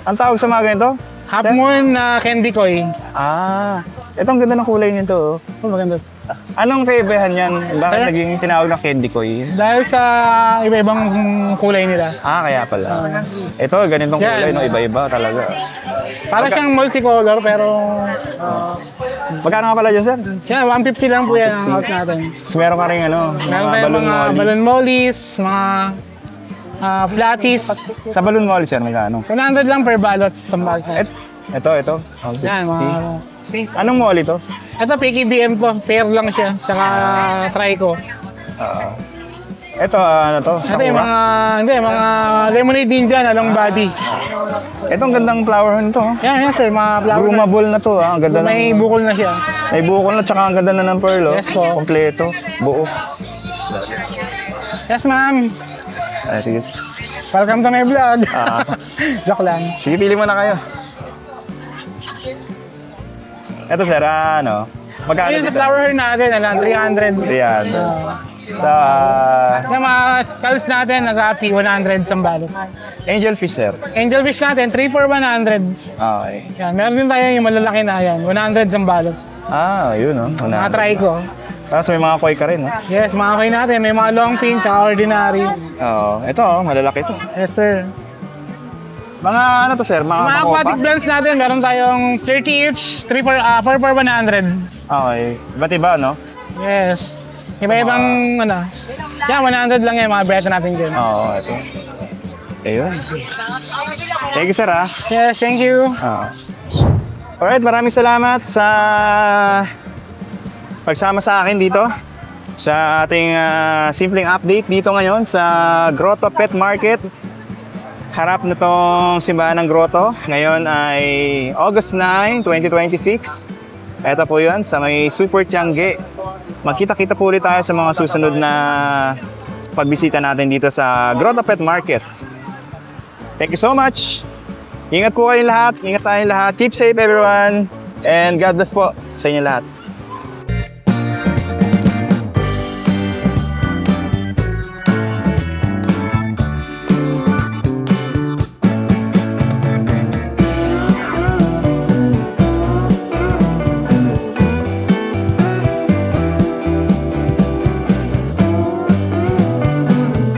A: Ang tawag sa mga ganito?
R: Half moon na candy koi.
A: Ito ang ganda ng kulay nito.
R: Maganda.
A: Anong kaibahan yan? Bakit naging tinawag na candy koi?
R: Dahil sa iba-ibang kulay nila.
A: Kaya pala. Ito, ganitong kulay, no? Iba-iba talaga.
R: Para siyang multicolor pero...
A: Magkano nga pala dyan, sir?
R: Siya, 150 lang po yan ang out natin.
A: So, meron ka rin
R: meron tayong mga balloon mollies, mga flatties.
A: Sa balloon mollies yan, magkano?
R: 100 lang per balot.
A: Ito.
R: Yan, mga...
A: Anong molly to?
R: Ito, PKBM to. Pair lang siya. Saka Trico.
A: Ito, ano to?
R: Ito yung mga lemonade din dyan, along body.
A: Itong gandang flower nito.
R: Yan, sir, mga flower.
A: Groomable na to. Ang ganda
R: May bukol na siya.
A: May bukol na, tsaka ang ganda na ng pearl.
R: Yes po.
A: Kompleto. Buo.
R: Yes, ma'am.
A: Sige.
R: Welcome to my vlog. Joke lang.
A: Sige, pili mo na kayo. Ito, sir, magkano
R: Ayun, sa flower hair natin, 300.
A: 300.
R: Sa mga calls natin, nag-happy 100 sa balot.
A: Angelfish, sir.
R: Angelfish natin, 3 for 100.
A: Okay.
R: Yan, meron din tayo yung malalaki na yan, 100 sa balot.
A: Yun, no?
R: Mga try ko.
A: Tapos may mga koi ka rin, no?
R: Yes, mga koi natin, may mga long fin, tsaka ordinary.
A: Ito, malalaki to.
R: Yes, sir.
A: Mga ano to, sir? Mga
R: aquatic blends natin, meron tayong 30 each, 4 for 100.
A: Okay. Iba't iba, no?
R: Yes. Iba-ibang, yan, 100 lang yan, mga beta natin dyan.
A: Ito. Ayun. Thank you, sir,
R: Yes, thank you.
A: Alright, maraming salamat sa pagsama sa akin dito sa ating simpleng update dito ngayon sa Grotto Pet Market. Harap na tong simbahan ng Grotto. Ngayon ay August 9, 2026. Ito po yun sa may Super Tiangge. Magkita-kita po ulit tayo sa mga susunod na pagbisita natin dito sa Grotto Pet Market. Thank you so much. Ingat po kayong lahat. Ingat tayong lahat. Keep safe everyone. And God bless po sa inyo lahat.